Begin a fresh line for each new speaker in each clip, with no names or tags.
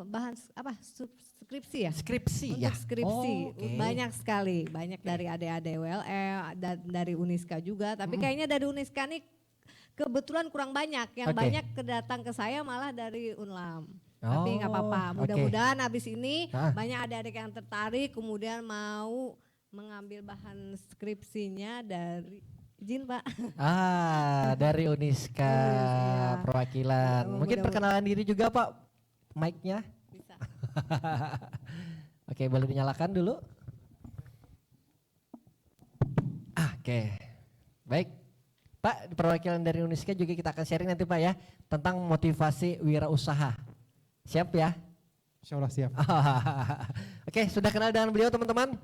bahan skripsi ya?
Skripsi
Untuk
ya?
skripsi
Oke.
banyak sekali, banyak dari adik-adik ULM dan dari Uniska juga. Tapi kayaknya dari Uniska nih kebetulan kurang banyak. Yang
Oke.
banyak kedatang ke saya malah dari Unlam. Tapi nggak
Oh,
apa-apa.
oke.
Mudah-mudahan habis ini
Ah.
banyak adik-adik yang tertarik kemudian mau mengambil bahan skripsinya dari izin Pak.
Dari Uniska
Iya.
perwakilan.
Ya,
Mungkin perkenalan diri juga Pak, mic-nya.
Bisa.
Oke, boleh dinyalakan dulu. Oke, baik. Pak, perwakilan dari Uniska juga kita akan sharing nanti Pak ya, tentang motivasi wirausaha. Siap ya?
Insya Allah siap.
Oke, sudah kenal dengan beliau teman-teman?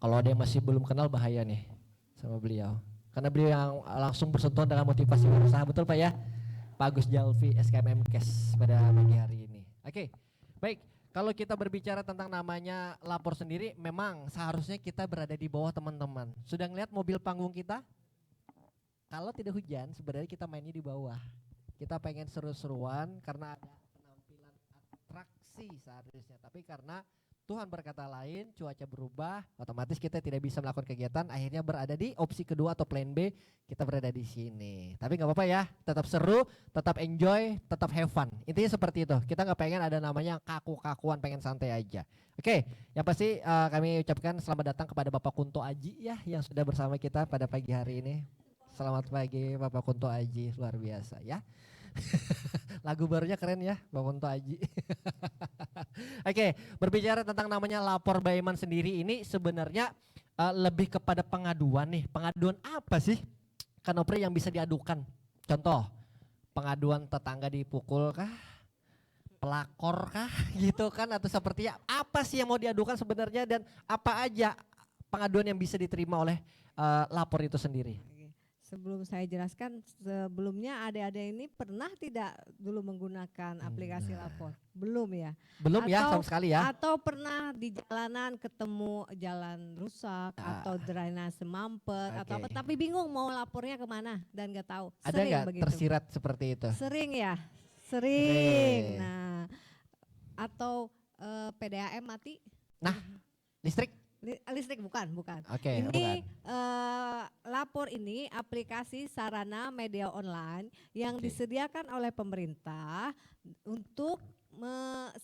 Kalau ada yang masih belum kenal bahaya nih sama beliau. Karena beliau yang langsung bersentuhan dengan motivasi wirausaha, betul Pak ya? Pak Agus Jalvi, SKM MKes pada pagi hari ini. Oke, baik. Kalau kita berbicara tentang namanya lapor sendiri, memang seharusnya kita berada di bawah teman-teman. Sudah ngeliat mobil panggung kita? Kalau tidak hujan, sebenarnya kita mainnya di bawah. Kita pengen seru-seruan karena ada penampilan atraksi seharusnya. Tapi karena Tuhan berkata lain, cuaca berubah, otomatis kita tidak bisa melakukan kegiatan. Akhirnya berada di opsi kedua atau plan B, kita berada di sini. Tapi nggak apa-apa ya, tetap seru, tetap enjoy, tetap have fun. Intinya seperti itu. Kita nggak pengen ada namanya kaku-kakuan, pengen santai aja. Oke, yang pasti kami ucapkan selamat datang kepada Bapak Kunto Aji ya, yang sudah bersama kita pada pagi hari ini. Selamat pagi Bapak Kunto Aji, luar biasa ya. Lagu barunya keren ya Bapak Kunto Aji. Oke, berbicara tentang namanya lapor Baiman sendiri ini sebenarnya lebih kepada pengaduan nih. Pengaduan apa sih Kanopri yang bisa diadukan? Contoh, pengaduan tetangga dipukul kah? Pelakor kah? Gitu kan, atau sepertinya apa sih yang mau diadukan sebenarnya dan apa aja pengaduan yang bisa diterima oleh lapor itu sendiri?
Sebelum saya jelaskan, sebelumnya adik-adik ini pernah tidak dulu menggunakan aplikasi lapor? Belum ya?
Belum ya sama sekali ya?
Atau pernah di jalanan ketemu jalan rusak atau drainase mampet atau apa, tapi bingung mau lapornya kemana dan nggak tahu.
Ada
Sering
nggak
begitu.
tersirat seperti itu?
Sering ya? Sering. Nah, atau PDAM mati?
Nah, listrik?
Listrik bukan.
Oke,
Ini
bukan.
lapor ini aplikasi sarana media online yang disediakan oleh pemerintah untuk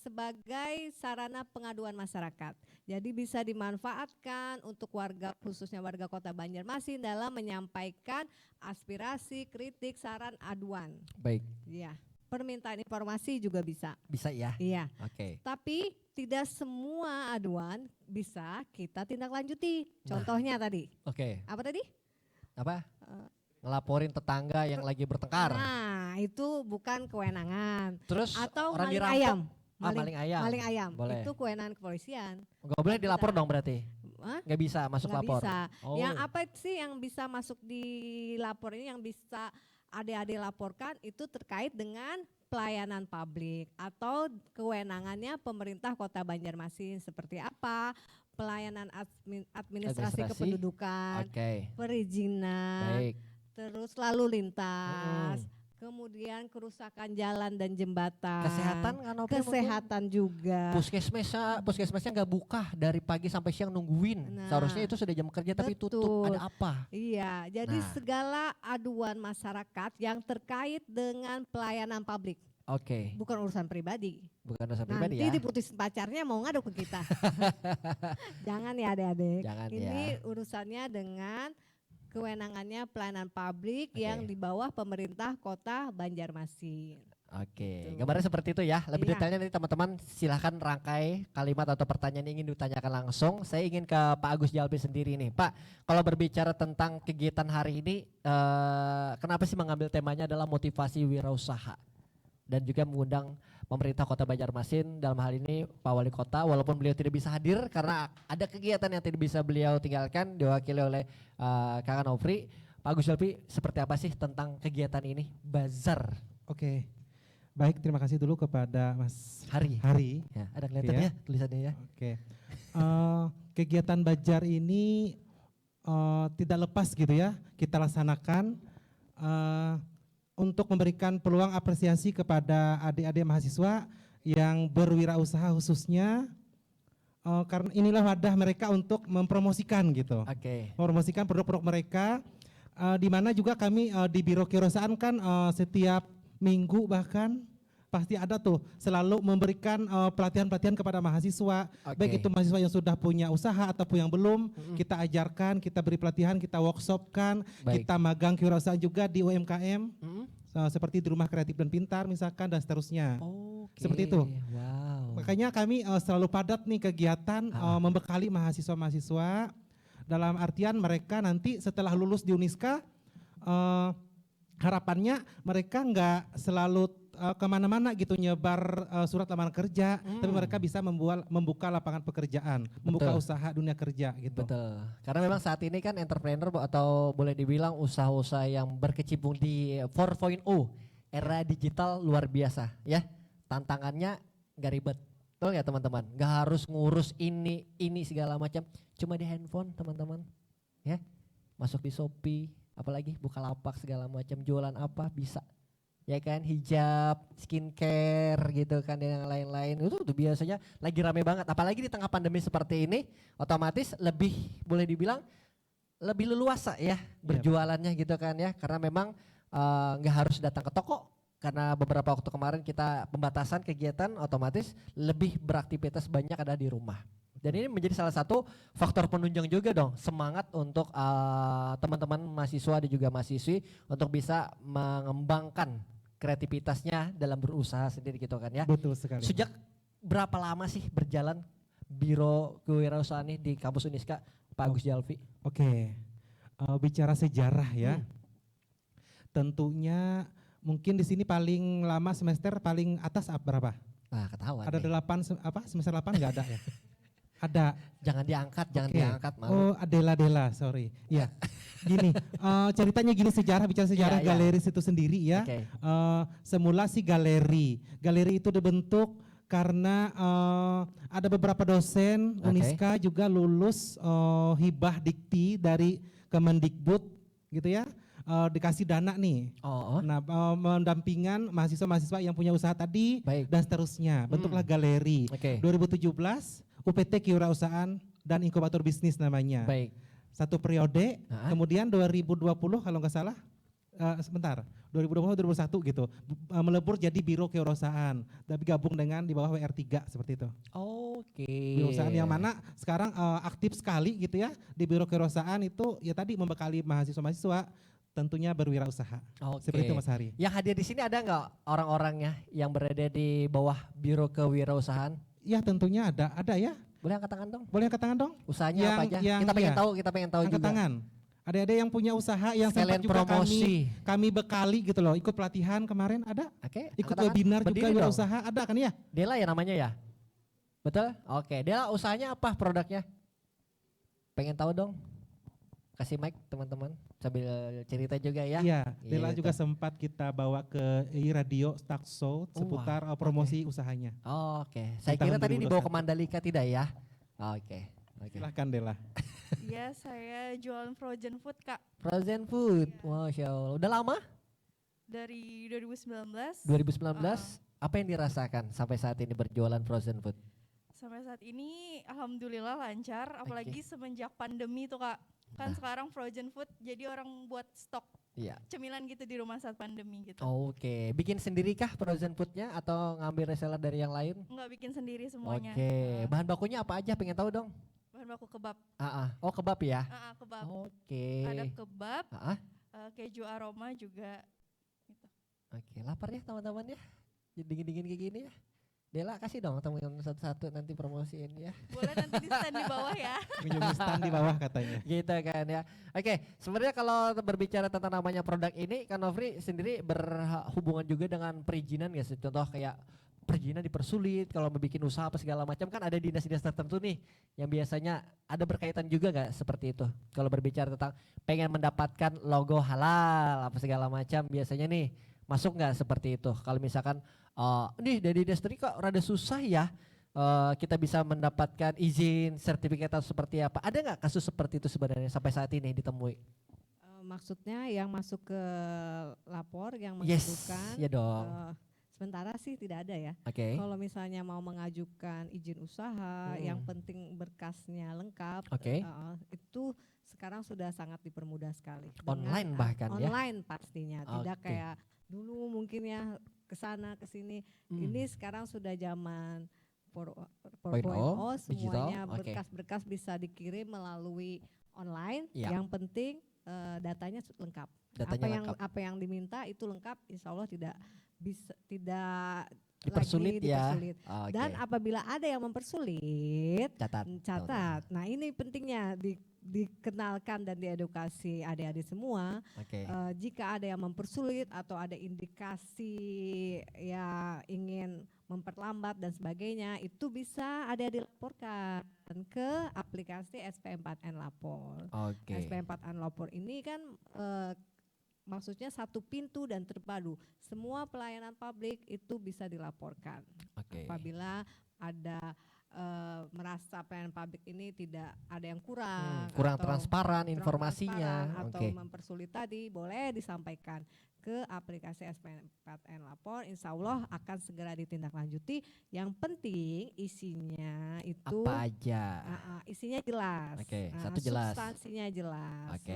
sebagai sarana pengaduan masyarakat. Jadi bisa dimanfaatkan untuk warga, khususnya warga Kota Banjarmasin dalam menyampaikan aspirasi, kritik, saran, aduan.
Baik.
Ya, permintaan informasi juga bisa.
Bisa ya?
Iya.
Oke.
Tapi tidak semua aduan bisa kita tindak lanjuti. Contohnya tadi.
Oke.
Apa tadi?
Apa? Ngelaporin tetangga yang lagi bertengkar.
Nah, itu bukan kewenangan.
Terus
Atau
orang
maling
dirampok.
ayam.
Maling ayam.
Maling ayam.
Boleh.
Itu kewenangan kepolisian.
Gak boleh dilapor dong berarti?
Hah?
Gak bisa masuk
Nggak
lapor?
bisa.
Oh.
Yang apa sih yang bisa masuk di lapor ini, yang bisa adik-adik laporkan itu terkait dengan pelayanan publik atau kewenangannya pemerintah Kota Banjarmasin seperti apa, pelayanan administrasi kependudukan, perizinan,
Baik.
terus lalu lintas, kemudian kerusakan jalan dan jembatan,
Kesehatan kan
kesehatan juga.
Puskesmasnya nggak buka dari pagi sampai siang nungguin.
Nah,
seharusnya itu sudah jam kerja tapi tutup. Ada apa?
Iya, jadi segala aduan masyarakat yang terkait dengan pelayanan publik.
Oke.
Bukan urusan pribadi.
Bukan urusan pribadi ya.
Nanti diputusin pacarnya mau ngadu ke kita. Jangan ya adik-adik.
Jangan
Ini
ya.
urusannya dengan kewenangannya pelayanan publik yang di bawah pemerintah Kota Banjarmasin.
Oke, gambarnya seperti itu ya. Lebih detailnya nanti teman-teman silahkan rangkai kalimat atau pertanyaan yang ingin ditanyakan langsung. Saya ingin ke Pak Agus Jalvi sendiri nih. Pak, kalau berbicara tentang kegiatan hari ini, kenapa sih mengambil temanya adalah motivasi wirausaha? Dan juga mengundang pemerintah Kota Banjarmasin, dalam hal ini Pak Wali Kota, walaupun beliau tidak bisa hadir karena ada kegiatan yang tidak bisa beliau tinggalkan, diwakili oleh Kakak Nofri. Pak Agus Jalvi, seperti apa sih tentang kegiatan ini, bazar?
Oke, baik, terima kasih dulu kepada Mas
Hari. Ya, ada kelihatan ya tulisannya ya.
Oke, kegiatan Bazar ini tidak lepas gitu ya kita laksanakan untuk memberikan peluang apresiasi kepada adik-adik mahasiswa yang berwirausaha khususnya karena inilah wadah mereka untuk mempromosikan gitu.
Oke.
Mempromosikan produk-produk mereka di mana juga kami di Biro Kewirausahaan kan setiap minggu bahkan pasti ada tuh selalu memberikan pelatihan-pelatihan kepada mahasiswa, baik itu mahasiswa yang sudah punya usaha ataupun yang belum, kita ajarkan, kita beri pelatihan, kita workshopkan, kita magang kewirausahaan juga di UMKM, seperti di Rumah Kreatif dan Pintar misalkan dan seterusnya. Seperti itu.
Wow.
Makanya kami selalu padat nih kegiatan membekali mahasiswa-mahasiswa dalam artian mereka nanti setelah lulus di Uniska harapannya mereka nggak selalu kemana-mana gitu nyebar surat lamaran kerja, tapi mereka bisa membuka lapangan pekerjaan, membuka usaha dunia kerja gitu.
Betul. Karena memang saat ini kan entrepreneur atau boleh dibilang usaha-usaha yang berkecimpung di 4.0 era digital luar biasa ya. Tantangannya nggak ribet. Betul ya teman-teman? Nggak harus ngurus ini segala macam. Cuma di handphone teman-teman. Ya. Masuk di Shopee, apalagi Bukalapak segala macam, jualan apa bisa. Ya kan, hijab, skincare gitu kan dan yang lain-lain itu tuh biasanya lagi rame banget, apalagi di tengah pandemi seperti ini otomatis lebih boleh dibilang lebih leluasa ya berjualannya gitu kan ya, karena memang nggak harus datang ke toko karena beberapa waktu kemarin kita pembatasan kegiatan otomatis lebih beraktivitas banyak ada di rumah. Dan ini menjadi salah satu faktor penunjang juga dong semangat untuk teman-teman mahasiswa dan juga mahasiswi untuk bisa mengembangkan kreativitasnya dalam berusaha sendiri gitu kan ya.
Betul sekali.
Sejak berapa lama sih berjalan Biro Kewirausahaan ini di kampus Uniska, Pak Agus Jalfi?
Oke, bicara sejarah ya, tentunya mungkin di sini paling lama semester paling atas berapa?
Nah ketahuan.
Ada 8 semester 8 nggak ada ya? Ada.
Jangan diangkat, jangan diangkat malu.
Oh, Adela, sorry. Iya. Gini, ceritanya gini bicara sejarah Galeris itu sendiri ya. Semula sih galeri itu dibentuk karena ada beberapa dosen Uniska juga lulus hibah dikti dari Kemendikbud gitu ya. Dikasih dana nih. Nah, mendampingan mahasiswa-mahasiswa yang punya usaha tadi dan seterusnya. Bentuklah galeri. 2017 UPT Kewirausahaan dan Inkubator Bisnis namanya. Satu periode, kemudian 2020 kalau nggak salah, 2020-2021 gitu, melebur jadi Biro Kewirausahaan, tapi gabung dengan di bawah WR3 seperti itu. Kewirausahaan yang mana sekarang aktif sekali gitu ya, di Biro Kewirausahaan itu ya tadi membekali mahasiswa-mahasiswa tentunya berwirausaha. Seperti itu Mas Hari.
Yang hadir di sini ada nggak orang-orangnya yang berada di bawah Biro Kewirausahaan?
Ya tentunya ada ya.
Boleh angkat tangan dong?
Boleh angkat tangan dong?
Usahanya apa aja? Kita pengen tahu
angkat
juga.
Tangan. Ada yang punya usaha yang sempat
sekalian
juga
promosi.
kami bekali gitu loh. Ikut pelatihan kemarin ada. Ikut webinar juga wirausaha ada kan ya?
Dela ya namanya ya? Betul? Dela usahanya apa produknya? Pengen tahu dong? Kasih mic teman-teman sambil cerita juga ya.
Iya, Dela juga sempat kita bawa ke radio talk show seputar promosi usahanya.
Saya kira tadi dibawa ke Mandalika tidak ya?
Silahkan Dela.
Iya, saya jualan frozen food Kak.
Frozen food, Masya Allah. Udah lama?
Dari 2019.
2019, apa yang dirasakan sampai saat ini berjualan frozen food?
Sampai saat ini alhamdulillah lancar, apalagi semenjak pandemi tuh Kak. Kan sekarang frozen food jadi orang buat stok cemilan gitu di rumah saat pandemi gitu.
Bikin sendiri kah frozen foodnya atau ngambil reseller dari yang lain?
Enggak, bikin sendiri semuanya.
Bahan bakunya apa aja pengen tahu dong?
Bahan baku kebab.
Kebab ya?
Kebab.
Ada
kebab, keju aroma juga gitu.
Lapar ya teman-teman ya? Dingin-dingin kayak gini ya? Dela kasih dong teman-teman satu-satu nanti promosiin ya.
Boleh nanti di stand di bawah ya.
Kunjungi stand di bawah katanya.
Gitu kan ya. Sebenarnya kalau berbicara tentang namanya produk ini, Kak Nofri sendiri berhubungan juga dengan perizinan ya. Contoh kayak perizinan dipersulit kalau membuat usaha apa segala macam kan ada dinas-dinas tertentu nih yang biasanya ada berkaitan juga nggak seperti itu. Kalau berbicara tentang pengen mendapatkan logo halal apa segala macam biasanya nih masuk nggak seperti itu? Kalau misalkan nih dari industri kok rada susah ya kita bisa mendapatkan izin sertifikat atau seperti apa? Ada nggak kasus seperti itu sebenarnya sampai saat ini ditemui?
Maksudnya yang masuk ke lapor, yang
Yes,
mengajukan.
ya dong.
Sementara sih tidak ada ya.
Oke.
Kalau misalnya mau mengajukan izin usaha, yang penting berkasnya lengkap.
Oke.
Itu sekarang sudah sangat dipermudah sekali.
Online bahkan ya.
Online pastinya, tidak
Oke.
kayak dulu mungkin ya ke sana ke sini. Ini sekarang sudah zaman 4.0, semuanya
digital, oke.
berkas-berkas bisa dikirim melalui online.
Iya.
Yang penting datanya lengkap.
Datanya
Apa yang diminta itu lengkap, insya Allah tidak
dipersulit
lagi
ya.
dipersulit.
Oke.
Dan apabila ada yang mempersulit, catat. Nah ini pentingnya dikenalkan dan diedukasi adik-adik semua.
Oke.
Jika ada yang mempersulit atau ada indikasi ya ingin memperlambat dan sebagainya, itu bisa adik-adik laporkan ke aplikasi SP4N Lapor.
Oke.
SP4N Lapor ini kan maksudnya satu pintu dan terpadu. Semua pelayanan publik itu bisa dilaporkan.
Oke.
Apabila ada merasa pelayanan publik ini tidak ada yang kurang,
kurang
atau
transparan informasinya,
atau mempersulit tadi, boleh disampaikan ke aplikasi SP4N Lapor. Insya Allah akan segera ditindaklanjuti. Yang penting isinya itu
apa aja?
Isinya jelas.
Oke, satu jelas.
Substansinya jelas.
Oke.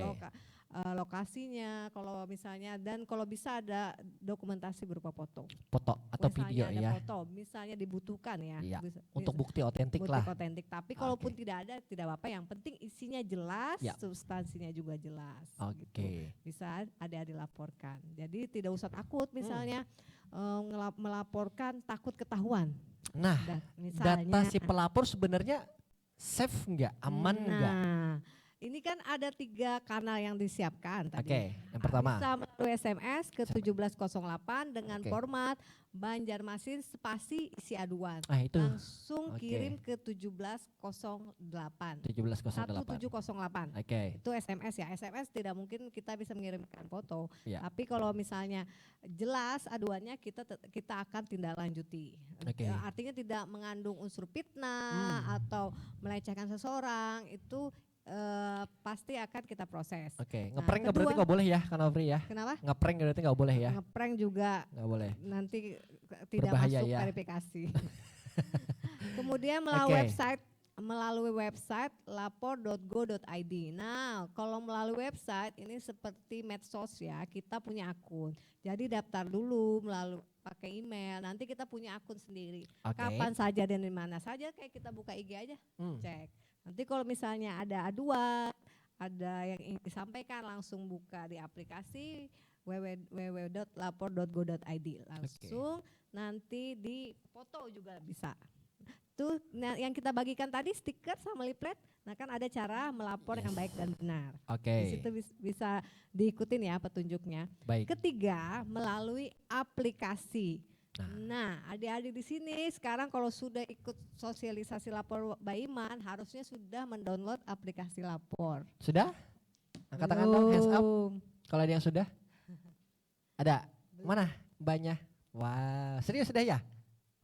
Lokasinya kalau misalnya, dan kalau bisa ada dokumentasi berupa foto
Atau video
ada
ya.
foto misalnya dibutuhkan ya.
Iya. Untuk bukti otentik
bukti
lah.
otentik. Tapi kalaupun tidak ada tidak apa-apa, yang penting isinya jelas,
Ya.
substansinya juga jelas.
Oke.
Gitu. Bisa ada dilaporkan. Jadi tidak usah takut misalnya melaporkan takut ketahuan.
Nah,
misalnya,
data si pelapor sebenarnya safe nggak, aman nggak?
Ini kan ada 3 kanal yang disiapkan tadi.
Oke, yang pertama.
Bisa melalui SMS ke 1708 dengan
Oke.
format Banjarmasin spasi isi aduan.
Itu.
Langsung
Oke.
kirim ke 1708.
1708.
1708.
Oke.
Itu SMS ya. SMS tidak mungkin kita bisa mengirimkan foto.
Ya.
Tapi kalau misalnya jelas aduannya, kita akan tindak lanjuti.
Oke.
Artinya tidak mengandung unsur fitnah atau melecehkan seseorang, itu pasti akan kita proses.
Oke,
Nah,
ngeprank
kedua-
berarti nggak boleh ya, Kak Nofri ya?
Kenapa?
Ngeprank berarti nggak boleh ya?
Ngeprank juga
Nggak boleh.
nanti tidak
Berbahaya
masuk
ya.
verifikasi. Kemudian
Oke.
melalui website lapor.go.id. Nah, kalau melalui website ini seperti medsos ya, kita punya akun. Jadi daftar dulu melalui pakai email. Nanti kita punya akun sendiri.
Oke.
Kapan saja dan di mana saja, kayak kita buka IG aja, cek. Nanti kalau misalnya ada aduan, ada yang ingin disampaikan, langsung buka di aplikasi www.lapor.go.id. Langsung nanti di foto juga bisa. Tuh yang kita bagikan tadi stiker sama leaflet. Nah kan ada cara melapor yang baik dan benar.
Oke.
Di situ bisa diikutin ya petunjuknya.
Baik.
Ketiga, melalui aplikasi. Nah, adik-adik di sini sekarang kalau sudah ikut sosialisasi lapor Baiman, harusnya sudah mendownload aplikasi lapor.
Sudah? Angkat tangan dong, hands up.
Belum.
Kalau ada yang sudah? Ada? Mana? Banyak. Wah, serius sudah ya?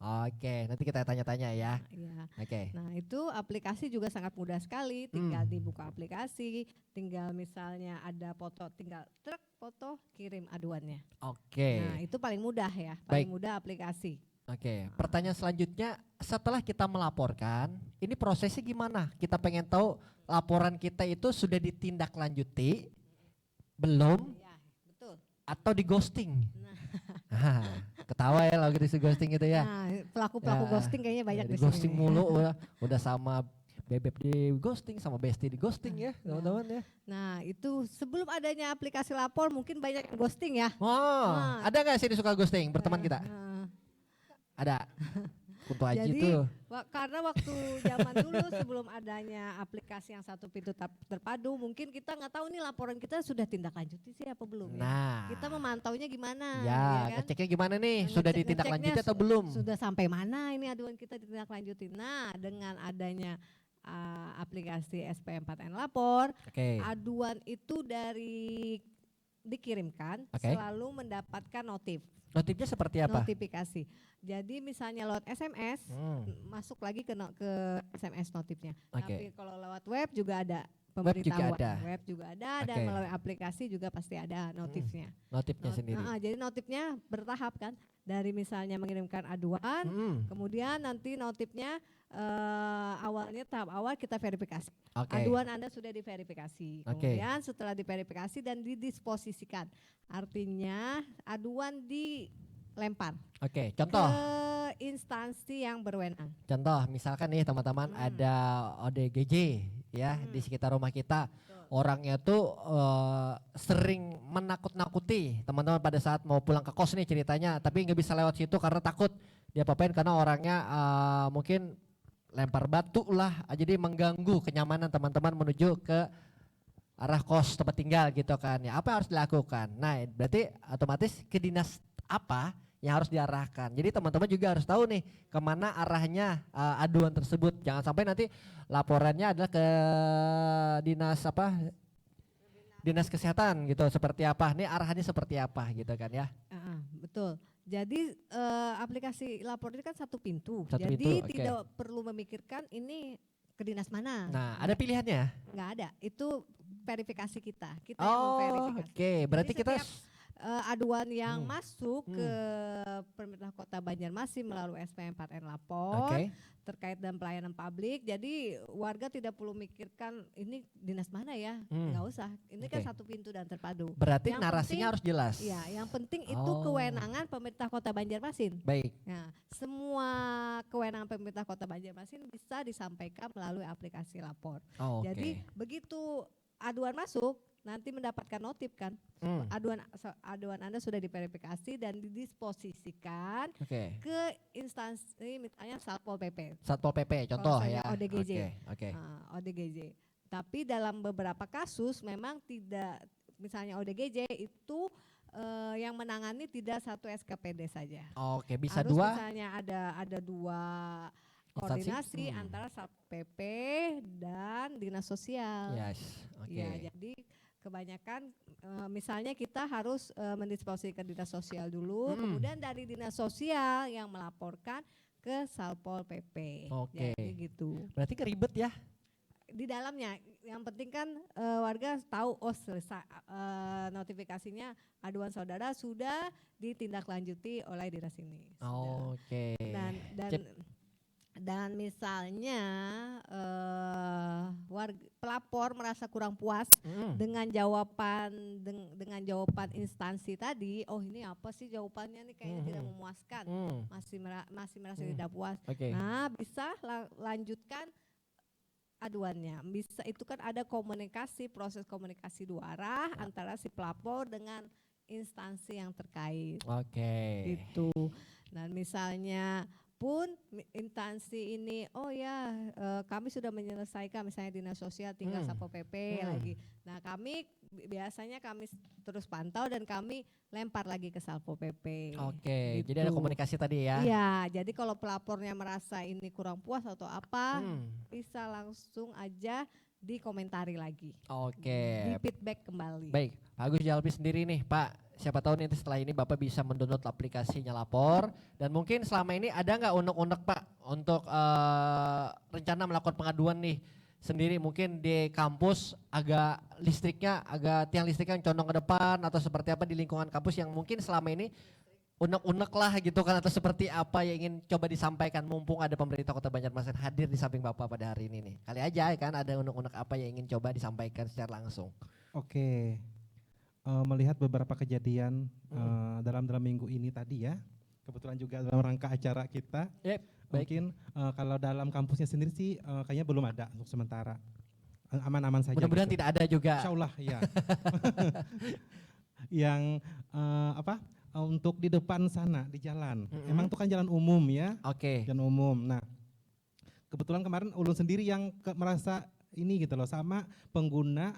Oke, nanti kita tanya-tanya ya.
Iya.
Oke.
Nah itu aplikasi juga sangat mudah sekali, tinggal dibuka aplikasi, tinggal misalnya ada foto, tinggal truk foto, kirim aduannya.
Oke.
Nah itu paling mudah ya,
Baik.
paling mudah aplikasi.
Oke, pertanyaan selanjutnya, setelah kita melaporkan, ini prosesnya gimana? Kita pengen tahu laporan kita itu sudah ditindaklanjuti, belum,
Ya, betul.
atau di ghosting? Nah, ketawa ya kalau di ghosting itu ya.
Nah pelaku-pelaku
Ya,
ghosting kayaknya banyak
di
di sini.
ghosting mulu, udah sama bebek di ghosting, sama bestie di ghosting ya, teman-teman ya.
Nah itu sebelum adanya aplikasi lapor mungkin banyak yang ghosting ya.
Oh, ada nggak sih suka ghosting berteman kita?
Nah,
Ada. Kunto Aji
jadi
tuh.
karena waktu zaman dulu sebelum adanya aplikasi yang satu pintu terpadu, mungkin kita nggak tahu nih laporan kita sudah tindak lanjuti sih apa belum.
Nah,
Kita memantaunya gimana?
ya,
kan?
ngeceknya gimana nih? Sudah ditindaklanjuti
Ngeceknya
atau belum?
Sudah sampai mana ini aduan kita ditindaklanjuti. Nah dengan adanya aplikasi SP4N Lapor,
Oke.
aduan itu dikirimkan selalu mendapatkan
Notifnya seperti apa?
notifikasi. Jadi misalnya lewat SMS masuk lagi ke SMS notifnya.
Oke.
Tapi kalau lewat web juga ada pemberitahuan.
ada.
Web juga ada dan melalui aplikasi juga pasti ada notifnya.
Notifnya sendiri.
Jadi notifnya bertahap kan. Dari misalnya mengirimkan aduan, kemudian nanti notifnya awalnya tahap awal kita verifikasi. Aduan Anda sudah diverifikasi. Kemudian setelah diverifikasi dan didisposisikan. Artinya aduan dilempar.
Contoh.
Ke instansi yang berwenang.
Contoh misalkan nih teman-teman ada ODGJ ya di sekitar rumah kita. Orangnya tuh sering menakut-nakuti teman-teman pada saat mau pulang ke kos nih ceritanya, tapi nggak bisa lewat situ karena takut dia apain karena orangnya mungkin lempar batu lah, jadi mengganggu kenyamanan teman-teman menuju ke arah kos tempat tinggal gitu kan ya. Apa yang harus dilakukan? Nah berarti otomatis ke dinas apa yang harus diarahkan. Jadi teman-teman juga harus tahu nih kemana arahnya aduan tersebut. Jangan sampai nanti laporannya adalah ke dinas apa? Dinas kesehatan gitu. Seperti apa? Nih arahannya seperti apa gitu kan ya?
Betul. Jadi aplikasi lapor ini kan satu pintu.
Jadi
tidak perlu memikirkan ini ke dinas mana.
Nah ada pilihannya?
Nggak ada. Itu verifikasi kita. Kita yang memverifikasi.
Berarti kita
aduan yang masuk ke pemerintah Kota Banjarmasin melalui SPM 4N Lapor terkait dengan pelayanan publik. Jadi warga tidak perlu mikirkan ini dinas mana ya, nggak usah. Ini kan satu pintu dan terpadu.
Berarti
yang
narasinya
penting,
harus jelas.
Ya, yang penting itu kewenangan pemerintah Kota Banjarmasin.
Baik.
Nah, semua kewenangan pemerintah Kota Banjarmasin bisa disampaikan melalui aplikasi lapor. Jadi begitu aduan masuk, nanti mendapatkan notif kan, aduan Anda sudah diverifikasi dan didisposisikan ke instansi misalnya Satpol PP.
Satpol PP contoh ya.
ODGJ. ODGJ. Tapi dalam beberapa kasus memang tidak, misalnya ODGJ itu yang menangani tidak satu SKPD saja.
Bisa
harus
dua.
Misalnya ada dua koordinasi antara Satpol PP dan Dinas Sosial. Ya, jadi kebanyakan misalnya kita harus mendisposisikan dinas sosial dulu, kemudian dari dinas sosial yang melaporkan ke Satpol PP. Jadi gitu.
Berarti keribet ya?
Di dalamnya, yang penting kan warga tahu selesai notifikasinya aduan saudara sudah ditindaklanjuti oleh dinas ini. Dan misalnya pelapor merasa kurang puas dengan jawaban instansi tadi, ini apa sih jawabannya nih kayaknya tidak memuaskan, masih merasa tidak puas. Nah bisa lanjutkan aduannya. Bisa, itu kan ada proses komunikasi dua arah antara si pelapor dengan instansi yang terkait. Gitu. Dan misalnya pun instansi ini kami sudah menyelesaikan, misalnya dinas sosial tinggal Satpol PP lagi. Nah biasanya kami terus pantau dan kami lempar lagi ke Satpol PP.
Gitu. Jadi ada komunikasi tadi ya.
Iya, jadi kalau pelapornya merasa ini kurang puas atau apa, bisa langsung aja dikomentari lagi. Di feedback kembali.
Baik, Pak Agus Jalpi sendiri nih Pak, siapa tahu nanti setelah ini Bapak bisa mendownload aplikasinya Lapor, dan mungkin selama ini ada nggak unek-unek Pak untuk rencana melakukan pengaduan nih sendiri, mungkin di kampus tiang listriknya condong ke depan atau seperti apa di lingkungan kampus yang mungkin selama ini unek-unek lah gitu kan, atau seperti apa yang ingin coba disampaikan mumpung ada pemerintah Kota Banjarmasin hadir di samping Bapak pada hari ini nih. Kali aja kan ada unek-unek apa yang ingin coba disampaikan secara langsung.
Melihat beberapa kejadian dalam minggu ini tadi ya, kebetulan juga dalam rangka acara kita. Mungkin kalau dalam kampusnya sendiri sih kayaknya belum ada untuk sementara. Aman-aman saja.
Mudah-mudahan tidak ada juga.
Insya Allah ya. Yang untuk di depan sana di jalan, emang itu kan jalan umum ya. Jalan umum. Nah, kebetulan kemarin ulun sendiri yang merasa ini gitu loh, sama pengguna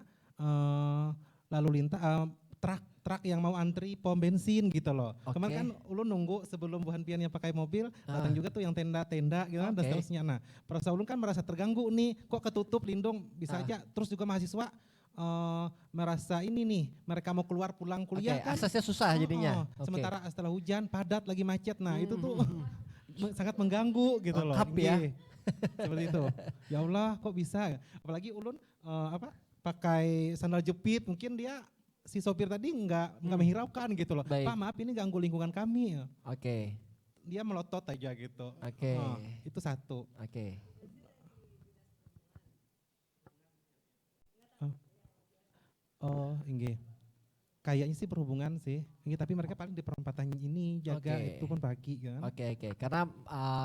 lalu lintas truk yang mau antri pom bensin gitu loh. Kemarin kan ulun nunggu sebelum Bu Hanpian yang pakai mobil, datang juga tuh yang tenda-tenda gitu kan, dan seterusnya. Nah, perasa ulun kan merasa terganggu nih, kok ketutup lindung bisa aja. Terus juga mahasiswa merasa ini nih, mereka mau keluar pulang kuliah kan.
Aksesnya susah jadinya.
Sementara setelah hujan padat lagi macet. Nah, itu tuh sangat mengganggu gitu loh.
Ya.
Seperti itu. Ya Allah, kok bisa? Apalagi ulun pakai sandal jepit, mungkin dia si sopir tadi nggak menghiraukan gitu loh.
Baik.
Pak maaf ini ganggu lingkungan kami.
Oke.
Dia melotot aja gitu.
Oke.
Itu satu.
Oke.
Oh, enggak. Kayaknya sih berhubungan sih. Tapi mereka paling di perempatan ini jaga itu pun pagi kan.
Oke. Karena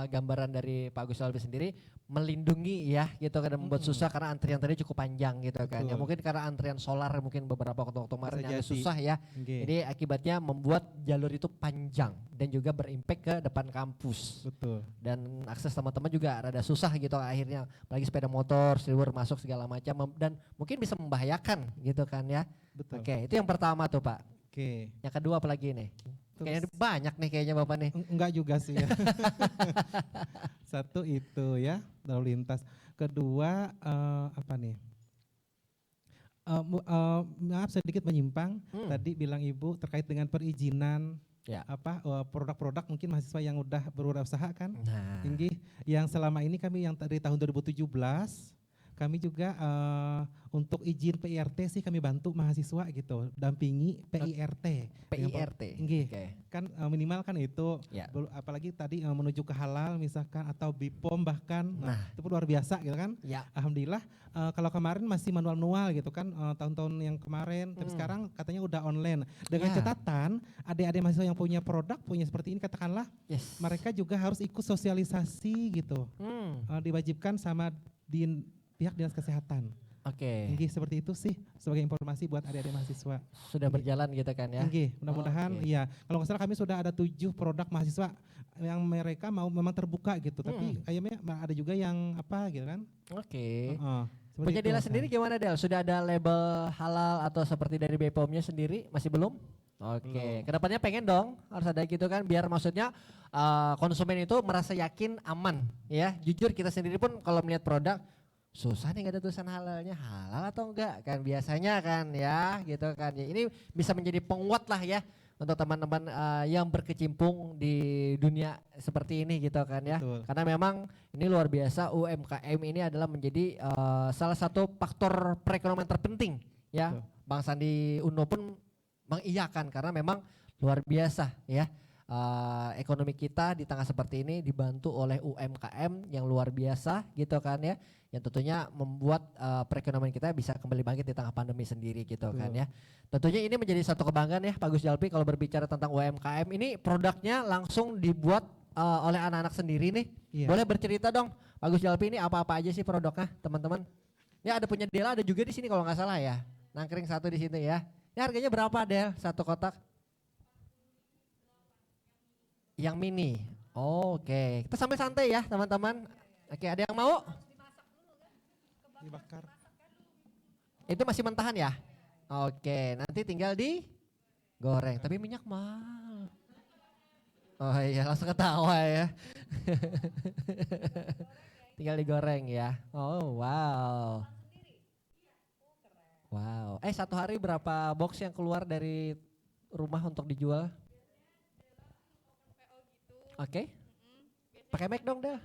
gambaran dari Pak Gus Jalfi sendiri melindungi ya gitu kan, membuat susah karena antrian tadi cukup panjang gitu kan. Ya mungkin karena antrian solar mungkin beberapa waktu kemarin yang susah ya. Jadi akibatnya membuat jalur itu panjang dan juga berimpact ke depan kampus.
Betul.
Dan akses teman-teman juga rada susah gitu akhirnya, apalagi sepeda motor, silver masuk segala macam dan mungkin bisa membahayakan gitu kan ya.
Betul.
Oke, itu yang pertama tuh Pak.
Oke.
Yang kedua apa lagi nih? Kayaknya banyak nih kayaknya Bapak nih.
Enggak juga sih ya. Satu itu ya, lalu lintas. Kedua apa nih? Maaf sedikit menyimpang. Tadi bilang Ibu terkait dengan perizinan produk-produk mungkin mahasiswa yang udah berwirausaha kan. Yang selama ini kami yang dari tahun 2017 kami juga untuk izin PIRT sih kami bantu mahasiswa gitu, dampingi PIRT.
PIRT.
Kan minimal kan itu, apalagi tadi menuju ke halal misalkan atau BPOM bahkan, itu pun luar biasa gitu kan. Alhamdulillah kalau kemarin masih manual-manual gitu kan tahun-tahun yang kemarin, tapi sekarang katanya udah online. Dengan catatan adik-adik mahasiswa yang punya produk, punya seperti ini katakanlah, mereka juga harus ikut sosialisasi gitu, diwajibkan sama pihak dinas kesehatan. Seperti itu sih sebagai informasi buat adik-adik mahasiswa.
Sudah berjalan gitu kan ya?
Mudah-mudahan iya. Kalau nggak salah kami sudah ada 7 produk mahasiswa yang mereka mau memang terbuka gitu. Tapi kayaknya ada juga yang apa gitu kan. Punya
Dela sendiri gimana Del? Sudah ada label halal atau seperti dari BPOM-nya sendiri? Masih belum? Kedepannya pengen dong harus ada gitu kan, biar maksudnya konsumen itu merasa yakin aman ya. Jujur kita sendiri pun kalau melihat produk susah nih, gak ada tulisan halalnya, halal atau enggak kan biasanya kan ya gitu kan ya. Ini bisa menjadi penguat lah ya untuk teman-teman yang berkecimpung di dunia seperti ini gitu kan ya. Karena memang ini luar biasa, UMKM ini adalah menjadi salah satu faktor perekonomian terpenting ya. Bang Sandi Uno pun mengiyakan karena memang luar biasa ya. Ekonomi kita di tengah seperti ini dibantu oleh UMKM yang luar biasa gitu kan ya, yang tentunya membuat perekonomian kita bisa kembali bangkit di tengah pandemi sendiri gitu kan ya. Tentunya ini menjadi satu kebanggaan ya Pak Gus Jalfi kalau berbicara tentang UMKM. Ini produknya langsung dibuat oleh anak-anak sendiri nih. Boleh bercerita dong Pak Gus Jalfi, ini apa-apa aja sih produknya teman-teman? Ya ada punya Dela, ada juga di sini kalau nggak salah ya. Nangkring satu di sini ya. Ini harganya berapa Del satu kotak? Yang mini. Oke. Kita sambil santai ya teman-teman. Oke, ada yang mau?
Dibakar.
Itu masih mentahan ya? Oke, nanti tinggal digoreng. Tapi minyak mahal. Oh iya, langsung ketawa ya. Tinggal digoreng ya. Oh wow. Wow. Satu hari berapa box yang keluar dari rumah untuk dijual? Oke. Pakai Mac dong dah.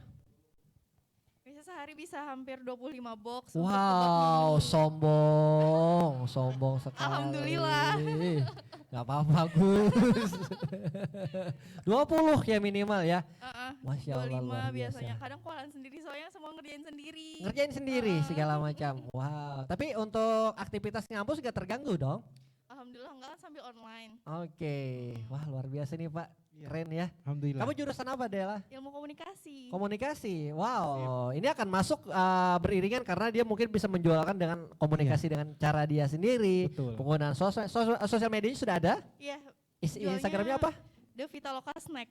Bisa sehari bisa hampir 25 box.
Wow, sombong sekali.
Alhamdulillah.
Gak apa-apa Gus. 20 ya minimal ya. Masya Allah
25
luar biasa.
biasanya. Kadang kualan sendiri soalnya semua ngerjain sendiri.
Ngerjain sendiri segala macam. Wow. Tapi untuk aktivitas ngampus gak terganggu dong?
Alhamdulillah enggak, sambil online.
Wah luar biasa nih Pak. Keren ya.
Alhamdulillah.
Kamu jurusan apa Dela?
Ilmu komunikasi.
Komunikasi. Wow. Ini akan masuk beriringan karena dia mungkin bisa menjualkan dengan komunikasi dengan cara dia sendiri. Penggunaan sosial medianya sudah ada?
Iya.
Instagramnya apa?
Devita Loka Snack.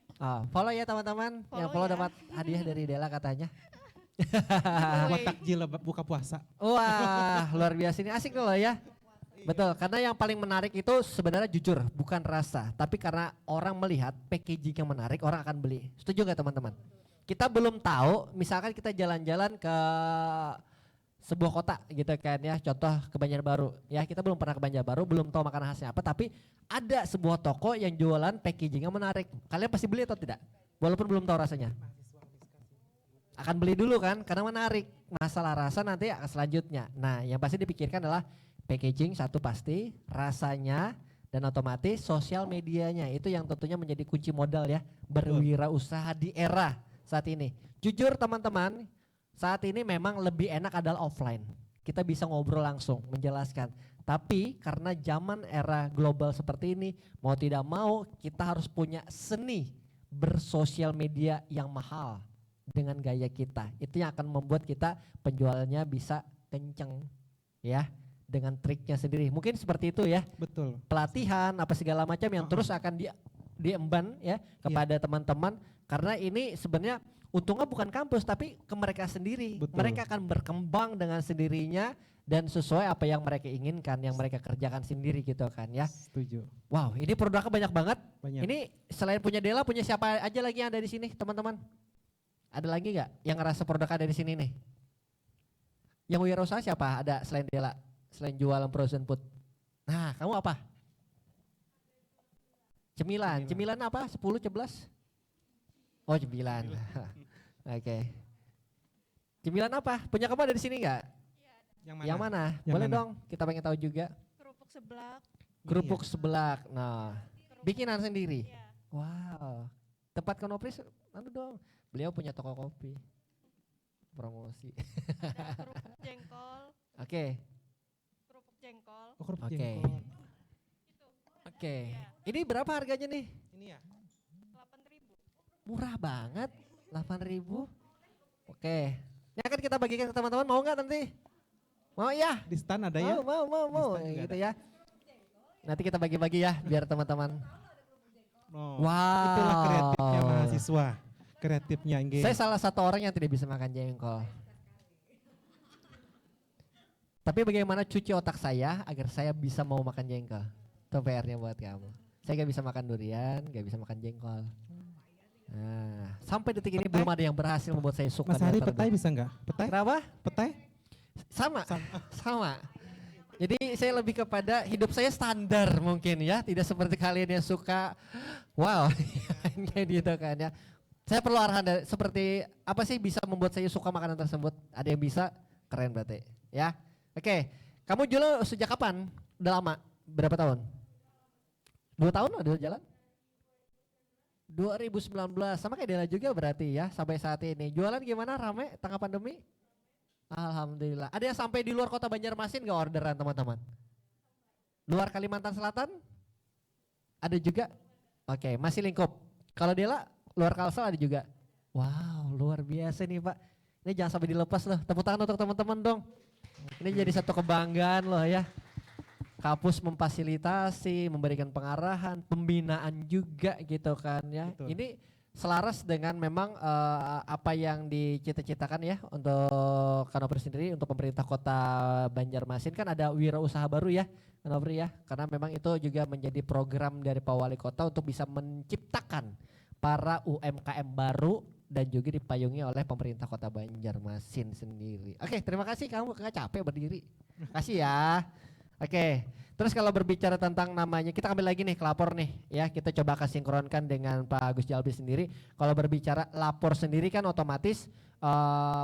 Follow ya teman-teman. Yang follow dapat hadiah dari Dela katanya.
Buat takjil buka puasa.
Wah luar biasa, ini asik loh ya. Betul, karena yang paling menarik itu sebenarnya jujur, bukan rasa. Tapi karena orang melihat packaging yang menarik, orang akan beli. Setuju gak teman-teman? Kita belum tahu, misalkan kita jalan-jalan ke sebuah kota gitu kan ya, contoh ke Banjarbaru. Ya kita belum pernah ke Banjarbaru, belum tahu makanan khasnya apa. Tapi ada sebuah toko yang jualan packaging yang menarik. Kalian pasti beli atau tidak? Walaupun belum tahu rasanya. akan beli dulu kan karena menarik. Masalah rasa nanti akan selanjutnya. Nah yang pasti dipikirkan adalah packaging satu pasti, rasanya, dan otomatis sosial medianya. Itu yang tentunya menjadi kunci modal ya berwirausaha di era saat ini. Jujur teman-teman, saat ini memang lebih enak adalah offline. Kita bisa ngobrol langsung, menjelaskan. Tapi karena zaman era global seperti ini, mau tidak mau kita harus punya seni bersosial media yang mahal dengan gaya kita. Itu yang akan membuat kita penjualannya bisa kenceng ya dengan triknya sendiri. Mungkin seperti itu ya.
Betul.
Pelatihan apa segala macam yang terus akan diemban ya kepada teman-teman karena ini sebenarnya untungnya bukan kampus tapi ke mereka sendiri.
Betul.
Mereka akan berkembang dengan sendirinya dan sesuai apa yang mereka inginkan, yang mereka kerjakan sendiri gitu kan ya.
Setuju.
Wow, ini produknya banyak banget.
Banyak.
Ini selain punya Dela, punya siapa aja lagi yang ada di sini, teman-teman? Ada lagi nggak yang ngerasa produk ada di sini nih? Yang wirausaha siapa? Ada selain Dela, selain jualan frozen food. Nah, kamu apa? Cemilan. Cemilan apa? 10, 11? Oh, cemilan. Oke. Cemilan apa? Punya kamu ada di sini nggak? Yang mana? Boleh dong, kita pengen tahu juga.
Kerupuk seblak.
Kerupuk seblak. Nah, bikinan sendiri.
Iya.
Wow. Tempat Konopris, dong. Beliau punya toko kopi. Promosi.
Ada kerupuk jengkol.
Oke.
Kerupuk jengkol.
Oh, kerupuk
Oke.
jengkol.
Oke. Ini berapa harganya nih?
Ini ya.
8.000.
Murah banget. 8.000. Oke. Ini akan kita bagikan ke teman-teman, mau nggak nanti? Mau ya?
Di stand ada ya?
Mau.
Di stand juga
Gitu
ada.
ya. Nanti kita bagi-bagi ya biar teman-teman.
Oh,
Wow.
Itulah kreatifnya mahasiswa. Kreatifnya
Saya salah satu orang yang tidak bisa makan jengkol. Tapi bagaimana cuci otak saya agar saya bisa mau makan jengkol? Itu PR-nya buat kamu. Saya gak bisa makan durian, gak bisa makan jengkol. Nah, sampai detik ini belum ada yang berhasil membuat saya suka.
Mas Hari
dengan
petai
tersebut.
bisa nggak? Petai?
Kenapa?
Petai?
Sama. Jadi saya lebih kepada hidup saya standar mungkin ya, tidak seperti kalian yang suka wow kayak gitu kan ya. Saya perlu arahan seperti apa sih bisa membuat saya suka makanan tersebut. Ada yang bisa, keren berarti ya. Oke, kamu jual sejak kapan? Udah lama? Berapa tahun? 2 tahun udah jalan? 2019, sama kayak Dela juga berarti ya sampai saat ini. Jualan gimana, rame tengah pandemi? Alhamdulillah. Ada yang sampai di luar kota Banjarmasin gak orderan teman-teman? Luar Kalimantan Selatan? Ada juga? Oke, masih lingkup. Kalau Dela luar Kalsel ada juga? Wow, luar biasa nih Pak. Ini jangan sampai dilepas loh. Tepuk tangan untuk teman-teman dong. Ini jadi satu kebanggaan loh ya. Kampus memfasilitasi, memberikan pengarahan, pembinaan juga gitu kan ya.
Betul.
Ini selaras dengan memang apa yang dicita-citakan ya untuk Kanopri sendiri, untuk pemerintah kota Banjarmasin kan ada wirausaha baru ya Kanopri ya. Karena memang itu juga menjadi program dari Pak Wali Kota untuk bisa menciptakan para UMKM baru dan juga dipayungi oleh pemerintah kota Banjarmasin sendiri. Oke, terima kasih, kamu gak capek berdiri. Kasih ya. Oke, terus kalau berbicara tentang namanya, kita ambil lagi nih kelapor nih ya, kita coba kasih sinkronkan dengan Pak Agus Jalbi sendiri. Kalau berbicara lapor sendiri kan otomatis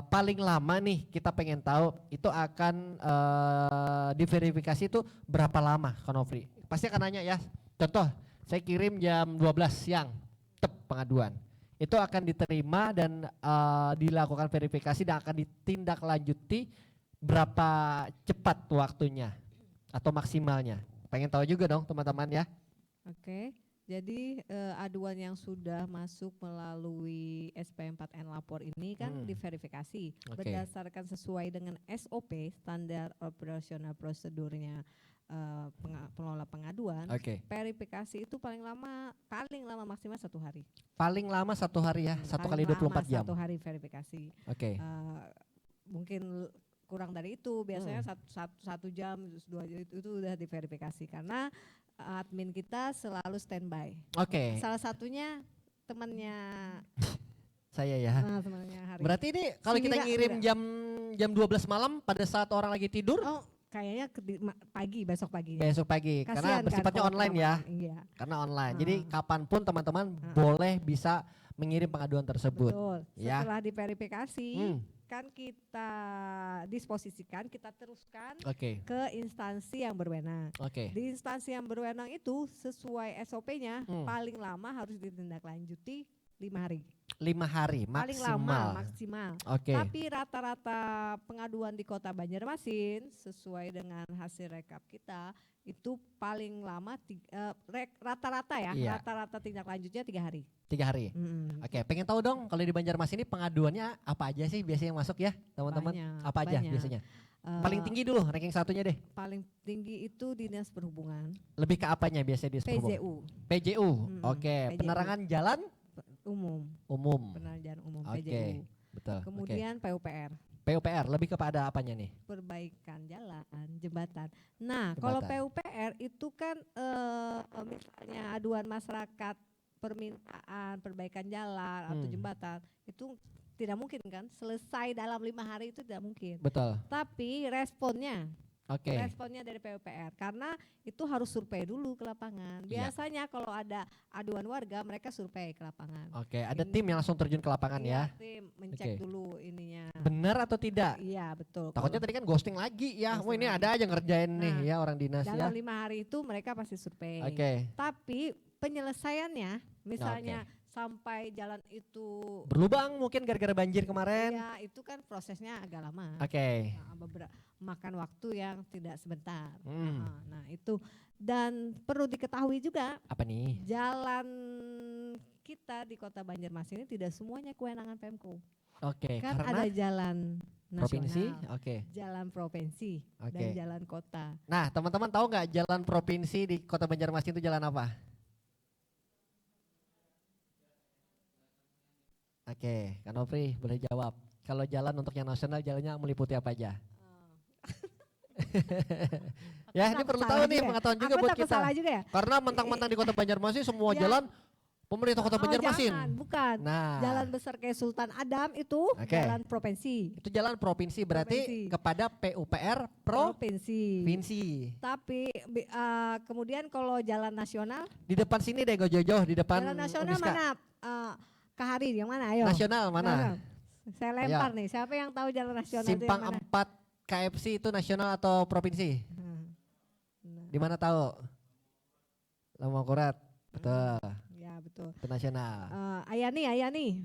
paling lama nih kita pengen tahu itu akan diverifikasi itu berapa lama Kanopri. Pasti akan nanya ya, contoh saya kirim jam 12 siang, pengaduan. Itu akan diterima dan dilakukan verifikasi dan akan ditindaklanjuti berapa cepat waktunya atau maksimalnya. Pengen tahu juga dong teman-teman ya.
Oke, jadi aduan yang sudah masuk melalui SP4N lapor ini kan diverifikasi berdasarkan sesuai dengan SOP, standar operasional prosedurnya pengelola pengaduan. Verifikasi itu paling lama maksimal 1 hari.
Paling lama 1 hari ya, 1 kali 24 jam.
1 hari verifikasi. Mungkin kurang dari itu, biasanya 1 jam, 2 jam itu udah diverifikasi karena admin kita selalu standby. Salah satunya temannya
saya ya.
Temannya Hari.
Berarti ini kalau kita ngirim jam 12 malam pada saat orang lagi tidur,
kayaknya pagi, besok pagi.
Besok pagi, karena
Kasihan kan
bersifatnya
kalau
online ya.
Iya.
Karena online. Jadi kapanpun teman-teman boleh bisa mengirim pengaduan tersebut.
Betul.
Ya.
Setelah diverifikasi, kan kita disposisikan, kita teruskan ke instansi yang berwenang. Di instansi yang berwenang itu sesuai SOP-nya paling lama harus ditindaklanjuti 5 hari.
5 hari maksimal.
Paling lama maksimal. Tapi rata-rata pengaduan di Kota Banjarmasin sesuai dengan hasil rekap kita itu paling lama rata-rata ya, rata-rata tindak lanjutnya 3 hari.
3 hari. Pengen tahu dong kalau di Banjarmasin ini pengaduannya apa aja sih biasanya yang masuk ya teman-teman? Apa aja biasanya? Paling tinggi dulu ranking satunya deh.
Paling tinggi itu Dinas Perhubungan.
Lebih ke apanya biasanya Dinas Perhubungan? PJU. Penerangan jalan umum.
Penerangan jalan umum PJU.
Betul.
Kemudian PUPR.
PUPR lebih kepada apanya nih?
Perbaikan jalan, jembatan. Nah, kalau PUPR itu kan misalnya aduan masyarakat permintaan perbaikan jalan atau jembatan itu tidak mungkin kan selesai dalam 5 hari itu tidak mungkin.
Betul.
Tapi responnya dari PUPR karena itu harus survei dulu ke lapangan. Biasanya kalau ada aduan warga mereka survei ke lapangan.
Ada tim yang langsung terjun ke lapangan ya.
Tim mencek dulu ininya.
Benar atau tidak?
Iya, betul.
Takutnya tadi kan ghosting lagi ya. Wah ini ada aja ngerjain nih ya orang dinas ya.
Dalam 5 hari itu mereka pasti survei. Tapi penyelesaiannya misalnya sampai jalan itu
berlubang mungkin gara-gara banjir kemarin.
Ya, itu kan prosesnya agak lama. Makan waktu yang tidak sebentar. Nah, itu dan perlu diketahui juga
apa nih?
Jalan kita di Kota Banjarmasin ini tidak semuanya kewenangan Pemko. Kan
karena
ada jalan
provinsi,
nasional, jalan provinsi dan jalan kota.
Nah, teman-teman tahu nggak jalan provinsi di Kota Banjarmasin itu jalan apa? Kak Nofri boleh jawab. Kalau jalan untuk yang nasional jalannya meliputi apa aja? Ya ini perlu tahu nih pengetahuan juga buat kita.
Juga ya?
Karena mentang-mentang di Kota Banjarmasin semua jalan pemerintah Kota Banjarmasin.
Bukan. Jalan besar kayak Sultan Adam itu jalan provinsi.
Itu jalan provinsi berarti kepada PUPR provinsi.
Tapi kemudian kalau jalan nasional
di depan sini deh jauh-jauh di depan.
Jalan nasional mana? Kahari yang mana? Ayo.
Nasional mana?
Saya lempar nih. Siapa yang tahu jalan nasional
Simpang
itu yang
4 KFC itu nasional atau provinsi? Di mana tahu? Lamakurat. Betul.
Ya, betul.
Itu nasional.
Ayani.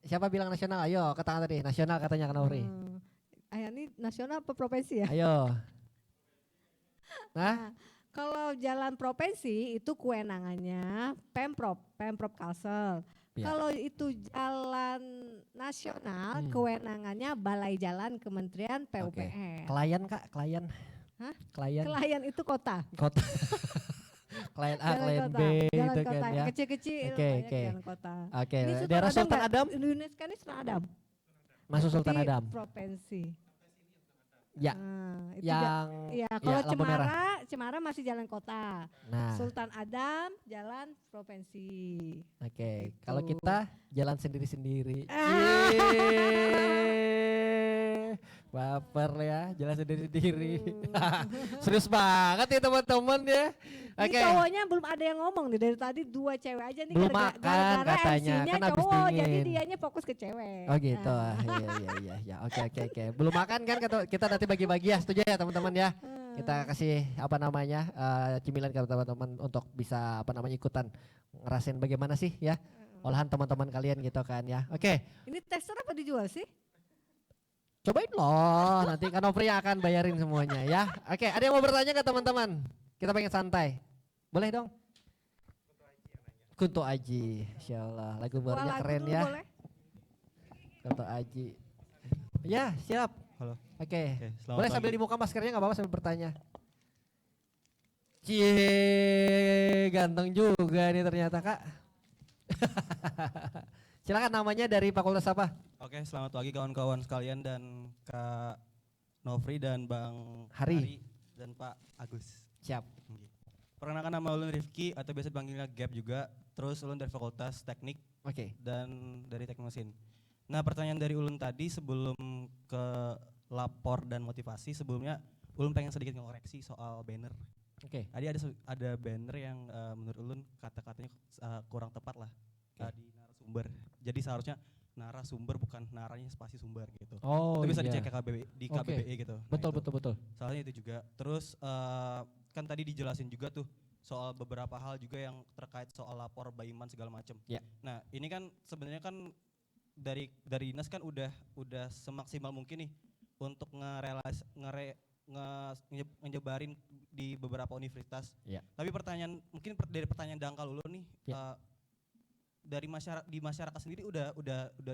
Siapa bilang nasional? Ayo, ke tangan tadi. Nasional katanya Kak Nofri.
Ayani nasional apa provinsi ya?
Ayo. Nah,
kalau jalan provinsi itu kewenangannya Pemprov Kalsel. Kalau itu jalan nasional kewenangangan Balai Jalan Kementerian PUPR.
Klien Kak, klien.
Hah?
Klien
itu kota.
Klien A, klien B
jalan
gitu
kota,
kan ya.
Kecil-kecil jalan kota.
Daerah Sultan Adam?
Indonesia ini Sultan Adam.
Masuk Sultan Adam.
Provinsi.
Ya.
Kalau Cemara masih jalan kota. Sultan Adam jalan provinsi.
Kalau kita jalan sendiri-sendiri. Baper ya, jalan sendiri-sendiri. Serius banget ya teman-teman ya.
Ini cowoknya belum ada yang ngomong nih dari tadi 2 cewek aja nih.
Belum makan katanya,
MC-nya
kan habis
cowok,
dingin.
jadi dianya fokus ke cewek.
Oh gitu, iya. Oke. Belum makan kan kita nanti bagi-bagi ya, setuju ya teman-teman ya. Kita kasih cemilan ke teman-teman untuk bisa ikutan ngerasain bagaimana sih ya olahan teman-teman kalian gitu kan ya. Oke.
Ini tester apa dijual sih?
Cobain loh, nanti Kak Nofri yang akan bayarin semuanya ya. Oke, ada yang mau bertanya nggak teman-teman? Kita pengen santai. Boleh dong? Kunto Aji, Insya Allah. Lagu barunya keren ya. Kunto Aji. Ya, siap.
Halo.
Oke.
Boleh
sambil dibuka maskernya nggak apa-apa sambil bertanya. Cie, ganteng juga nih ternyata Kak. Silakan namanya dari Fakultas apa?
Oke, selamat pagi kawan-kawan sekalian dan Kak Nofri dan Bang
Hari
dan Pak Agus.
Siap.
Perkenalkan nama ulun Rifki atau biasa dipanggilnya Gap juga. Terus ulun dari Fakultas Teknik. Dan dari Teknik Mesin. Nah, pertanyaan dari ulun tadi sebelum ke lapor dan motivasi, sebelumnya Ulun pengen sedikit ngoreksi soal banner.
Oke.
Tadi ada banner yang menurut Ulun kata-katanya kurang tepat lah di narasumber. Jadi seharusnya narasumber bukan naranya spasi sumber gitu.
Oh,
itu bisa
iya.
dicek ke KBBI gitu.
Betul,
Nah,
betul.
Soalnya itu juga. Terus kan tadi dijelasin juga tuh soal beberapa hal juga yang terkait soal lapor Baiman segala macam.
Ya.
Nah, ini kan sebenarnya kan dari dinas kan udah semaksimal mungkin nih untuk ngejebarin di beberapa universitas.
Ya.
Tapi mungkin dari pertanyaan dangkal dulu nih, dari masyarakat sendiri udah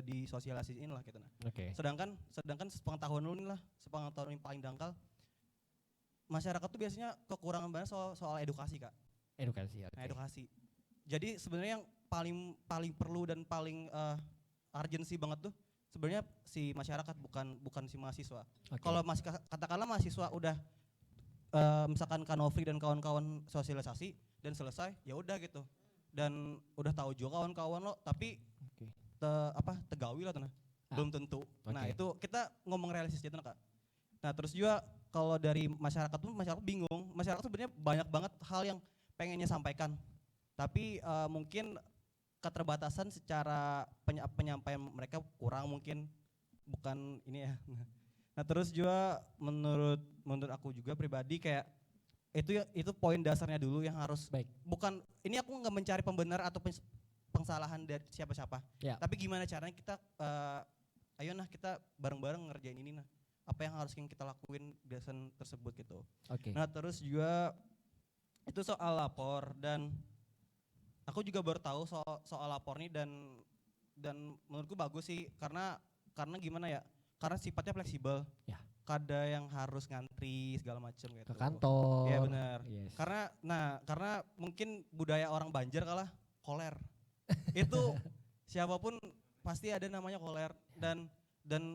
disosialisasiin lah gitu nah.
Oke.
Sedangkan sepengetahuan lu nih lah, sepengetahuan yang paling dangkal, masyarakat tuh biasanya kekurangan banget soal edukasi, Kak.
Edukasi.
Nah, edukasi. Jadi sebenarnya yang paling perlu dan paling urgensi banget tuh sebenarnya si masyarakat bukan si mahasiswa.
Okay.
Kalau katakanlah mahasiswa udah misalkan Kanofri dan kawan-kawan sosialisasi dan selesai, ya udah gitu. Dan udah tahu juga kawan-kawan lo, tapi tegawi lah tuh nah. Belum tentu.
Okay.
Nah, itu kita ngomong realistis aja Kak. Nah, terus juga kalau dari masyarakat bingung. Masyarakat sebenarnya banyak banget hal yang pengennya sampaikan. Tapi mungkin keterbatasan secara penyampaian mereka kurang mungkin, bukan ini ya. Nah, terus juga menurut aku juga pribadi kayak itu poin dasarnya dulu yang harus bukan ini aku nggak mencari pembenar atau pengsalahan dari siapa-siapa.
Ya.
Tapi gimana caranya kita ayo nah kita bareng-bareng ngerjain ini nah. Apa yang harus kita lakuin biasan tersebut gitu.
Okay.
Nah, terus juga itu soal lapor dan aku juga baru tahu soal lapor nih dan menurutku bagus sih karena gimana ya? Karena sifatnya fleksibel.
Ya.
Kada yang harus ngantri segala macam gitu.
Ke kantor.
Iya benar.
Yes.
Karena mungkin budaya orang Banjar kalah koler. Itu siapapun pasti ada namanya koler dan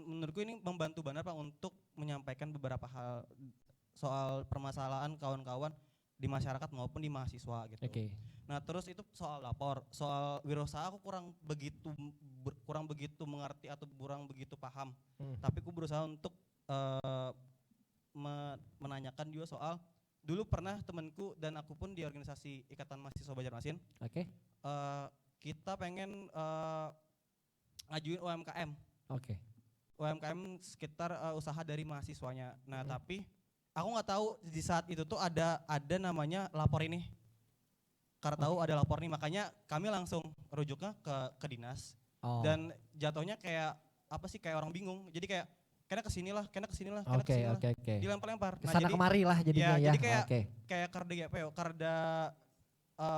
menurutku ini membantu banget Pak untuk menyampaikan beberapa hal soal permasalahan kawan-kawan di masyarakat maupun di mahasiswa gitu.
Okay.
Nah, terus itu soal lapor, soal wirausaha aku kurang begitu mengerti atau kurang begitu paham. Tapi aku berusaha untuk menanyakan juga soal dulu pernah temanku dan aku pun di organisasi Ikatan Mahasiswa Banjarmasin.
Oke.
Kita pengen ngajuin UMKM.
Oke.
UMKM sekitar usaha dari mahasiswanya. Nah, tapi aku nggak tahu di saat itu tuh ada namanya lapor ini. Karena tahu ada lapor nih, makanya kami langsung rujuknya ke dinas. Dan jatuhnya kayak apa sih, kayak orang bingung. Jadi kayak kena kesinilah.
Oke.
Dilempar-lempar.
Kesana kemari lah jadinya ya.
Jadi kayak karda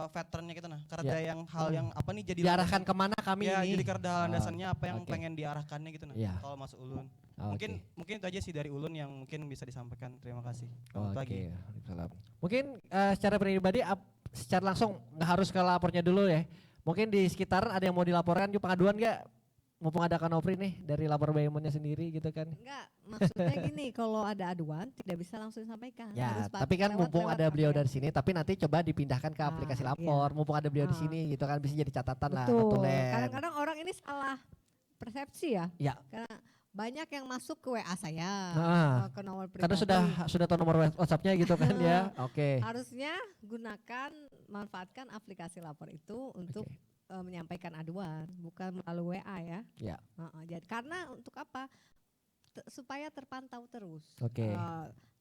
veterannya kita nah. Karda yang hal yang apa nih jadi
diarahkan kemana kami ini.
Jadi karda landasannya apa yang pengen diarahkannya gitu nah. Kalau masuk Ulun. Mungkin itu aja sih dari Ulun yang mungkin bisa disampaikan. Terima kasih.
Oke. Mungkin secara pribadi secara langsung nggak harus ke lapornya dulu ya. Mungkin di sekitar ada yang mau dilaporkan juga pengaduan nggak? Mumpung ada Kanofri nih dari lapor Baimunnya sendiri gitu kan.
Enggak, maksudnya gini, kalau ada aduan tidak bisa langsung disampaikan.
Ya, tapi kan mumpung ada beliau dari sini, tapi nanti coba dipindahkan ke aplikasi lapor. Iya. Mumpung ada beliau di sini gitu kan, bisa jadi catatan. Betul. Lah. Betul.
Kadang-kadang orang ini salah persepsi ya.
Ya.
Karena banyak yang masuk ke WA saya, ke nomor pribadi.
Karena sudah tahu nomor WhatsApp-nya gitu kan ya. Oke.
Harusnya manfaatkan aplikasi lapor itu untuk menyampaikan aduan, bukan melalui WA ya.
Ya.
Jadi karena untuk apa? Supaya terpantau terus.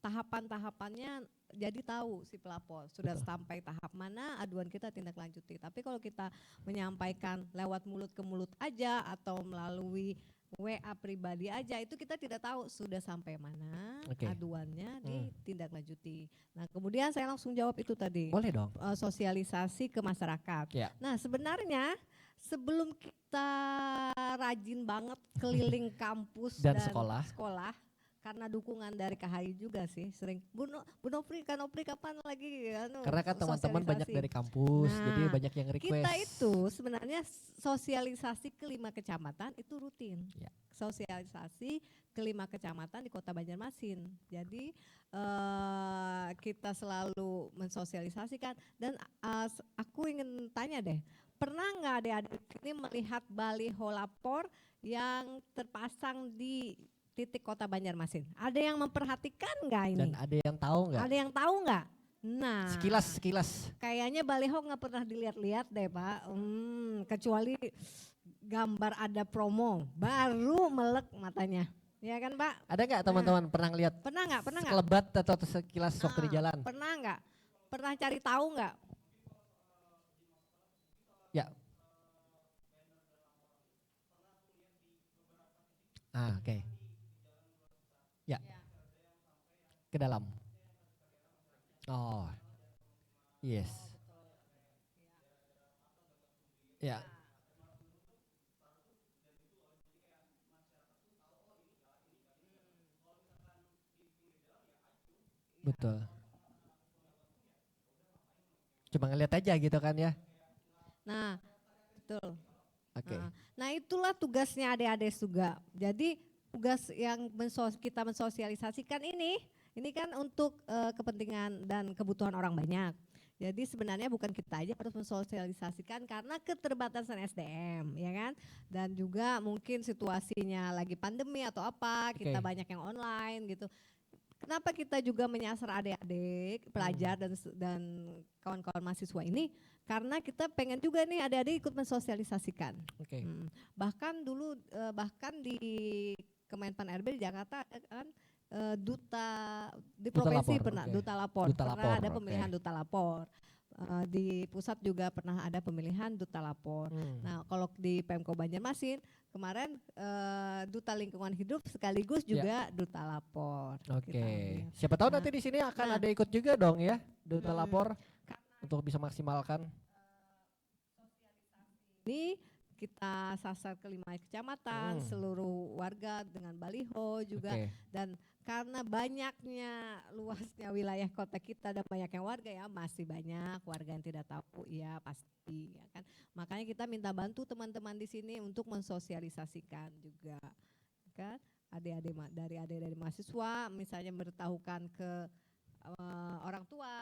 Tahapan-tahapannya jadi tahu si pelapor sudah sampai tahap mana aduan kita tindak lanjuti. Tapi kalau kita menyampaikan lewat mulut ke mulut aja atau melalui WA pribadi aja, itu kita tidak tahu sudah sampai mana aduannya ditindaklanjuti. Nah, kemudian saya langsung jawab itu tadi.
Boleh dong.
Sosialisasi ke masyarakat.
Ya.
Nah, sebenarnya sebelum kita rajin banget keliling kampus dan sekolah, karena dukungan dari KHI juga sih, sering Bu Nofri kapan lagi
karena kan teman-teman banyak dari kampus, jadi banyak yang request.
Kita itu sebenarnya sosialisasi ke 5 kecamatan itu rutin. Ya. Sosialisasi ke 5 kecamatan di Kota Banjarmasin. Jadi kita selalu mensosialisasikan dan aku ingin tanya deh, pernah nggak adik-adik ini melihat baliho lapor yang terpasang di titik kota Banjarmasin. Ada yang memperhatikan nggak ini?
Dan ada yang tahu nggak?
Ada yang tahu nggak? Nah,
Sekilas.
kayaknya baliho nggak pernah dilihat-lihat deh Pak. Kecuali gambar ada promo, baru melek matanya. Ya kan Pak?
Ada nggak teman-teman pernah lihat?
Pernah nggak?
Sekelebat atau sekilas waktu di jalan?
Pernah nggak? Pernah cari tahu nggak?
Ya. Oke. Ya. Ke dalam. Oh. Yes. Ya. Betul. Cuma ngeliat aja gitu kan ya.
Nah, betul.
Oke.
Nah itulah tugasnya adik-adik juga. Jadi tugas yang kita mensosialisasikan ini kan untuk kepentingan dan kebutuhan orang banyak. Jadi sebenarnya bukan kita aja harus mensosialisasikan karena keterbatasan SDM, ya kan? Dan juga mungkin situasinya lagi pandemi atau apa, kita banyak yang online gitu. Kenapa kita juga menyasar adik-adik, pelajar dan kawan-kawan mahasiswa ini? Karena kita pengen juga nih adik-adik ikut mensosialisasikan. Bahkan dulu bahkan di Kemenpan RB di Jakarta kan duta di provinsi pernah duta lapor pernah ada pemilihan duta lapor. Di pusat juga pernah ada pemilihan duta lapor. Nah, kalau di Pemko Banjarmasin kemarin duta lingkungan hidup sekaligus juga duta lapor.
Oke. Siapa tahu nanti di sini akan ada ikut juga dong ya duta lapor untuk bisa maksimalkan.
Ini kita sasar ke 5 kecamatan, seluruh warga dengan baliho juga dan karena banyaknya luasnya wilayah kota kita dan banyaknya warga ya masih banyak warga yang tidak tahu ya pasti ya kan. Makanya kita minta bantu teman-teman di sini untuk mensosialisasikan juga kan dari mahasiswa misalnya beritahukan ke orang tua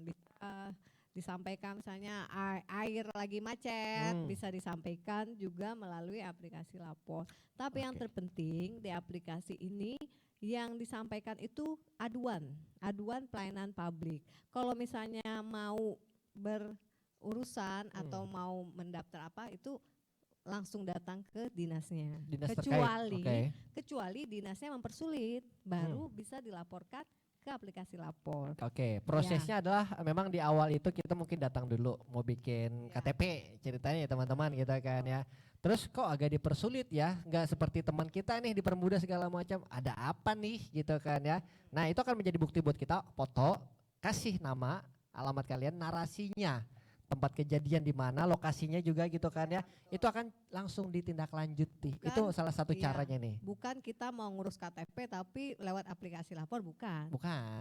bisa disampaikan misalnya air lagi macet bisa disampaikan juga melalui aplikasi lapor. Tapi yang terpenting di aplikasi ini yang disampaikan itu aduan pelayanan publik. Kalau misalnya mau berurusan atau mau mendaftar apa itu langsung datang ke dinasnya. Kecuali dinasnya mempersulit baru bisa dilaporkan ke aplikasi lapor.
Prosesnya adalah memang di awal itu kita mungkin datang dulu mau bikin KTP ceritanya ya teman-teman gitu kan ya. Terus kok agak dipersulit ya, nggak seperti teman kita nih dipermudah segala macam. Ada apa nih gitu kan ya. Nah itu akan menjadi bukti buat kita, foto, kasih nama, alamat kalian, narasinya. Tempat kejadian di mana, lokasinya juga gitu kan ya. Itu akan langsung ditindaklanjuti. Itu salah satu caranya nih.
Bukan kita mau ngurus KTP tapi lewat aplikasi lapor bukan.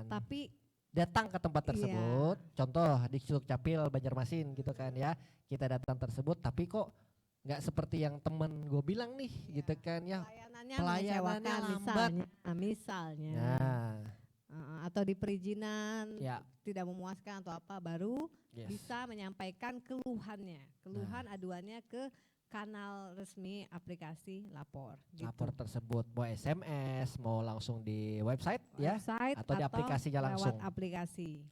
Tapi
datang ke tempat tersebut. Contoh di Suluk-Capil Banjarmasin gitu kan ya. Kita datang tersebut tapi kok nggak seperti yang temen gue bilang nih gitu kan ya.
Pelayanannya lambat. Misalnya. Atau di perizinan tidak memuaskan atau apa baru bisa menyampaikan keluhan aduannya ke kanal resmi aplikasi lapor.
Lapor tersebut mau SMS, mau langsung di website ya atau di aplikasinya langsung.
Lewat aplikasi.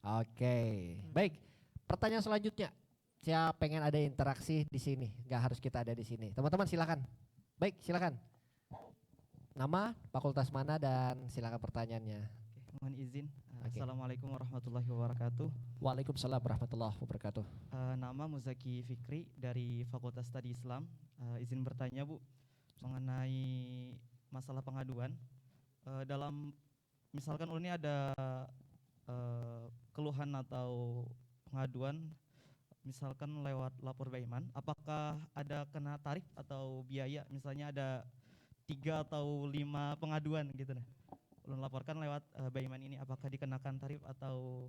Baik. Pertanyaan selanjutnya, saya pengen ada interaksi di sini, nggak harus kita ada di sini. Teman-teman silakan. Baik, silakan. Nama, fakultas mana dan silakan pertanyaannya.
Mohon izin. Assalamualaikum warahmatullahi wabarakatuh.
Waalaikumsalam warahmatullahi wabarakatuh.
Nama Muzaki Fikri dari Fakultas Studi Islam. Izin bertanya Bu, mengenai masalah pengaduan. Dalam misalkan ini ada keluhan atau pengaduan, misalkan lewat lapor Baiman, apakah ada kena tarif atau biaya? Misalnya ada 3 atau 5 pengaduan gitu nah. Laporkan lewat Baiman ini apakah dikenakan tarif atau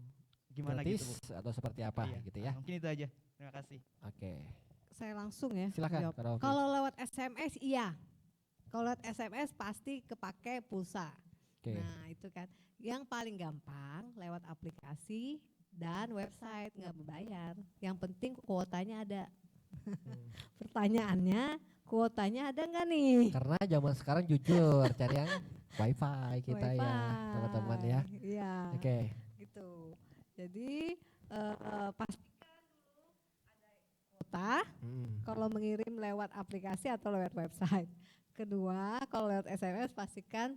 gimana
gratis
gitu Bu?
Atau seperti apa gitu ya.
Mungkin itu aja. Terima kasih.
Saya langsung ya.
Silakan.
Kalau lewat SMS iya. Kalau lewat SMS pasti kepake pulsa. Nah, itu kan. Yang paling gampang lewat aplikasi dan website nggak berbayar. Yang penting kuotanya ada. Pertanyaannya kuotanya ada nggak nih?
Karena zaman sekarang jujur cari yang wifi kita ya teman-teman ya.
Iya.
Oke.
Gitu. Jadi pastikan dulu ada kuota kalau mengirim lewat aplikasi atau lewat website. Kedua, kalau lewat SMS pastikan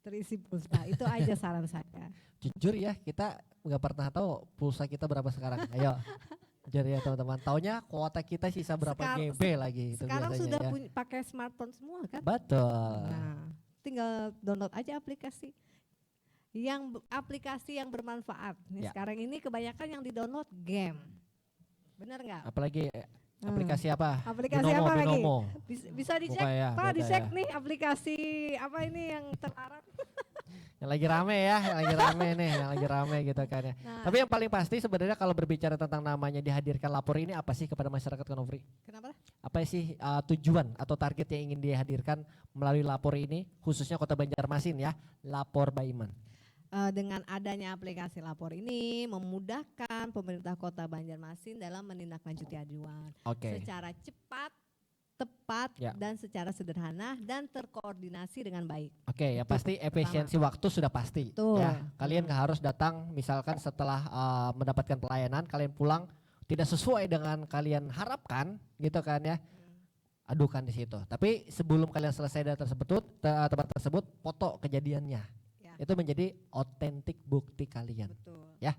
terisi pulsa. Itu aja saran saya.
Jujur ya, kita nggak pernah tahu pulsa kita berapa sekarang. Ayo. Jadi ya teman-teman, taunya kuota kita sisa berapa GB lagi itu
sekarang
biasanya
sudah
ya.
pakai smartphone semua kan?
Betul.
Nah, tinggal download aja aplikasi. Aplikasi yang bermanfaat. Nih, sekarang ini kebanyakan yang di-download game. Benar nggak?
Apalagi aplikasi apa?
Aplikasi
Binomo,
apa lagi?
Binomo.
Bisa dicek,
ya,
Pak, dicek
ya.
nih aplikasi apa ini yang terlarang.
Yang lagi rame ya, yang lagi rame gitu kan ya.
Nah,
tapi yang paling pasti sebenarnya kalau berbicara tentang namanya dihadirkan lapor ini apa sih kepada masyarakat Konofri?
Kenapa?
Apa sih tujuan atau target yang ingin dihadirkan melalui lapor ini, khususnya Kota Banjarmasin ya, Lapor Baiman?
Dengan adanya aplikasi lapor ini memudahkan pemerintah Kota Banjarmasin dalam menindaklanjuti aduan secara cepat, tepat dan secara sederhana dan terkoordinasi dengan baik.
Oke, yang pasti efisiensi waktu sudah pasti. Ya, kalian nggak harus datang misalkan setelah mendapatkan pelayanan kalian pulang tidak sesuai dengan kalian harapkan, gitu kan ya. Adukan di situ. Tapi sebelum kalian selesai data tempat tersebut, foto kejadiannya. Ya. Itu menjadi otentik bukti kalian.
Betul.
Ya.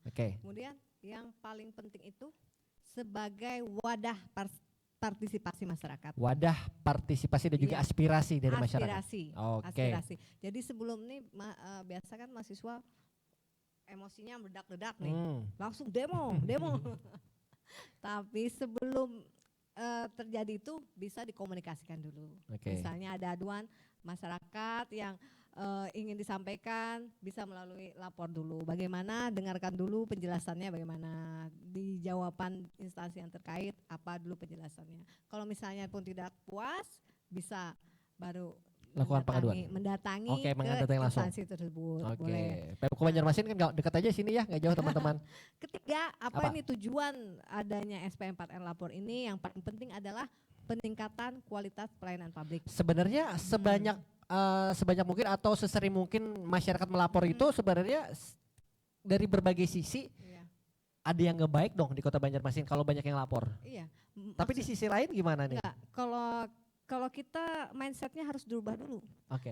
Oke.
Kemudian yang paling penting itu sebagai wadah partisipasi masyarakat.
Wadah partisipasi dan juga aspirasi dari masyarakat.
Aspirasi. Jadi sebelum ini biasa kan mahasiswa emosinya meledak-ledak nih. Langsung demo. Tapi sebelum terjadi itu bisa dikomunikasikan dulu. Misalnya ada aduan masyarakat yang ingin disampaikan bisa melalui lapor dulu. Bagaimana, dengarkan dulu penjelasannya bagaimana, di jawaban instansi yang terkait apa dulu penjelasannya. Kalau misalnya pun tidak puas bisa baru
lakukan pengaduan.
Mendatangi ke instansi tersebut. Boleh.
Pemkot Banjarmasin kan dekat aja sini ya, nggak jauh teman-teman.
Ketiga, apa ini tujuan adanya SP4R lapor ini? Yang paling penting adalah peningkatan kualitas pelayanan publik.
Sebenarnya sebanyak mungkin atau sesering mungkin masyarakat melapor itu sebenarnya dari berbagai sisi ada yang nggak baik dong di Kota Banjarmasin kalau banyak yang lapor.
Iya.
Tapi di sisi lain gimana nih?
Enggak, kalau kita mindsetnya harus dirubah dulu.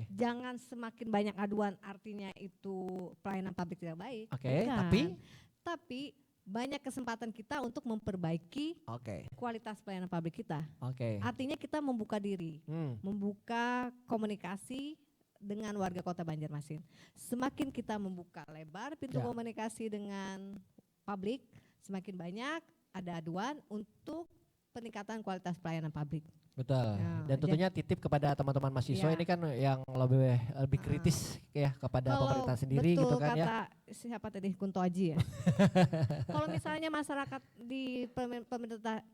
Jangan semakin banyak aduan artinya itu pelayanan publik tidak baik. Tapi banyak kesempatan kita untuk memperbaiki kualitas pelayanan publik kita. Artinya kita membuka diri, membuka komunikasi dengan warga Kota Banjarmasin. Semakin kita membuka lebar pintu komunikasi dengan publik, semakin banyak ada aduan untuk peningkatan kualitas pelayanan publik.
Betul. Dan tentunya titip kepada teman-teman mahasiswa ini kan yang lebih kritis ya kepada pemerintah sendiri gitu kan ya.
Kata siapa tadi, Kunto Aji ya. Kalau misalnya masyarakat di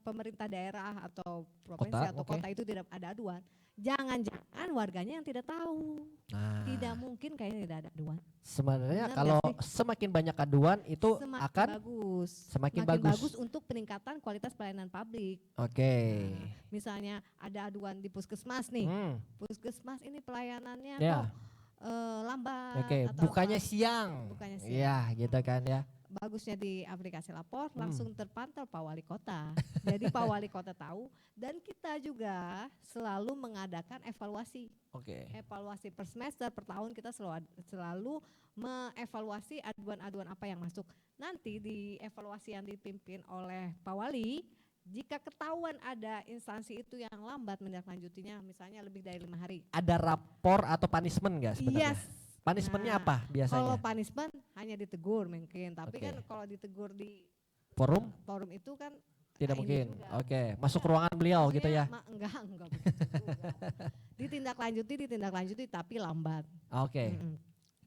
pemerintah daerah atau provinsi atau kota itu tidak ada aduan, jangan-jangan warganya yang tidak tahu. Tidak mungkin kayaknya tidak ada aduan.
Sebenarnya kalau semakin banyak aduan itu akan semakin bagus
untuk peningkatan kualitas pelayanan publik. Misalnya ada aduan di puskesmas nih, puskesmas ini pelayanannya kok lambat.
Bukanya siang. Iya, gitu kan ya.
Bagusnya di aplikasi lapor langsung terpantau Pak Wali Kota. Jadi Pak Wali Kota tahu dan kita juga selalu mengadakan evaluasi. Evaluasi per semester, per tahun kita selalu mengevaluasi aduan-aduan apa yang masuk. Nanti di evaluasi yang dipimpin oleh Pak Wali, jika ketahuan ada instansi itu yang lambat menindaklanjutinya, misalnya lebih dari 5 hari.
Ada rapor atau punishment nggak sebenarnya? Punishmentnya apa biasanya?
Kalau punishment hanya ditegur mungkin, tapi kan kalau ditegur di
forum
itu kan
tidak mungkin. Masuk ruangan beliau gitu ya?
Enggak begitu. Ditindaklanjuti tapi lambat.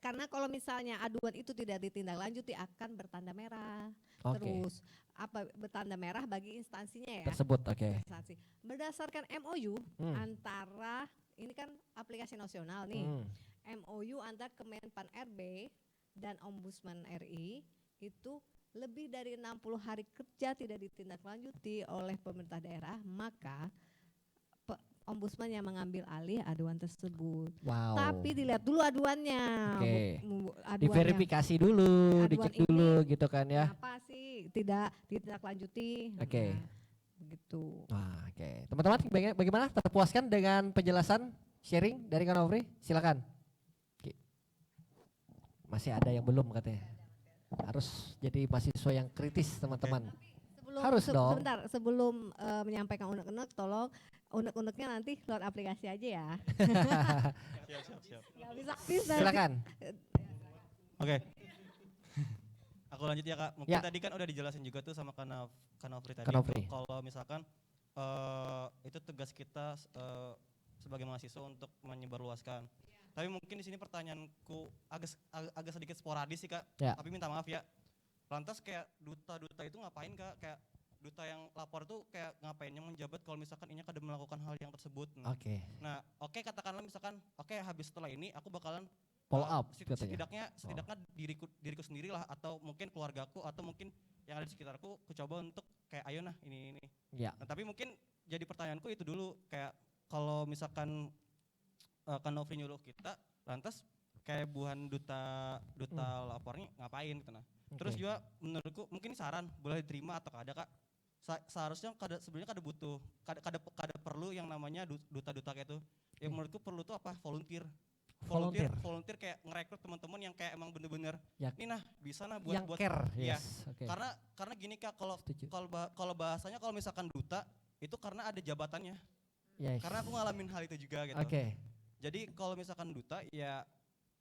Karena kalau misalnya aduan itu tidak ditindaklanjuti akan bertanda merah. Terus bertanda merah bagi instansinya ya.
Tersebut,
Instansi. Berdasarkan MOU antara, ini kan aplikasi nasional nih. MOU antara Kemenpan RB dan Ombudsman RI itu lebih dari 60 hari kerja tidak ditindaklanjuti oleh pemerintah daerah, maka ombudsman yang mengambil alih aduan tersebut.
Wow.
Tapi dilihat dulu aduannya.
Oke.
Aduannya.
Diverifikasi dulu,
Aduan
dicek
ini
dulu gitu kan ya.
Kenapa sih tidak lanjuti?
Oke.
Begitu.
Wah, oke. Teman-teman bagaimana, terpuaskan dengan penjelasan sharing dari Kak Nofri? Silakan. Oke. Masih ada yang belum katanya. Harus jadi mahasiswa yang kritis teman-teman. Harus dong.
Sebentar, sebelum menyampaikan unek-unek, tolong unek-uneknya nanti lewat aplikasi aja ya.
Siap.
Nggak bisa habis nanti.
Silakan.
Oke. Aku lanjut ya Kak. Mungkin
Ya.
tadi kan udah dijelasin juga tuh sama Kanofri tadi.
Kak Nofri.
Kalau misalkan itu tugas kita sebagai mahasiswa untuk menyebarluaskan. Tapi mungkin di sini pertanyaanku agak sedikit sporadis sih Kak.
Ya.
Tapi minta maaf ya. Lantas kayak duta-duta itu ngapain Kak? Kayak duta yang lapor tuh kayak ngapain yang menjabat kalau misalkan ini kada melakukan hal yang tersebut.
Oke.
Nah, oke katakanlah misalkan habis setelah ini aku bakalan
Follow up katanya.
setidaknya diriku sendiri lah, atau mungkin keluargaku, atau mungkin yang ada di sekitarku, ku coba untuk kayak ayo nah ini.
Ya.
Nah, tapi mungkin jadi pertanyaanku itu dulu, kayak kalau misalkan Kak Nofri nyuruh kita, lantas kayak buhan duta lapornya ngapain gitu nah. Terus juga menurutku mungkin saran boleh diterima atau kada Kak. Seharusnya sebenarnya kada butuh, kada perlu yang namanya duta-duta kayak itu. Yang menurutku perlu tuh apa? Volunteer kayak ngerekrut teman-teman yang kayak emang bener-bener ini nah bisa nah buat
yang care.
ya.
Yes. Okay.
Karena gini Kak, kalau bahasanya kalau misalkan duta itu karena ada jabatannya.
Yes.
Karena aku ngalamin hal itu juga gitu.
Oke.
Jadi kalau misalkan duta ya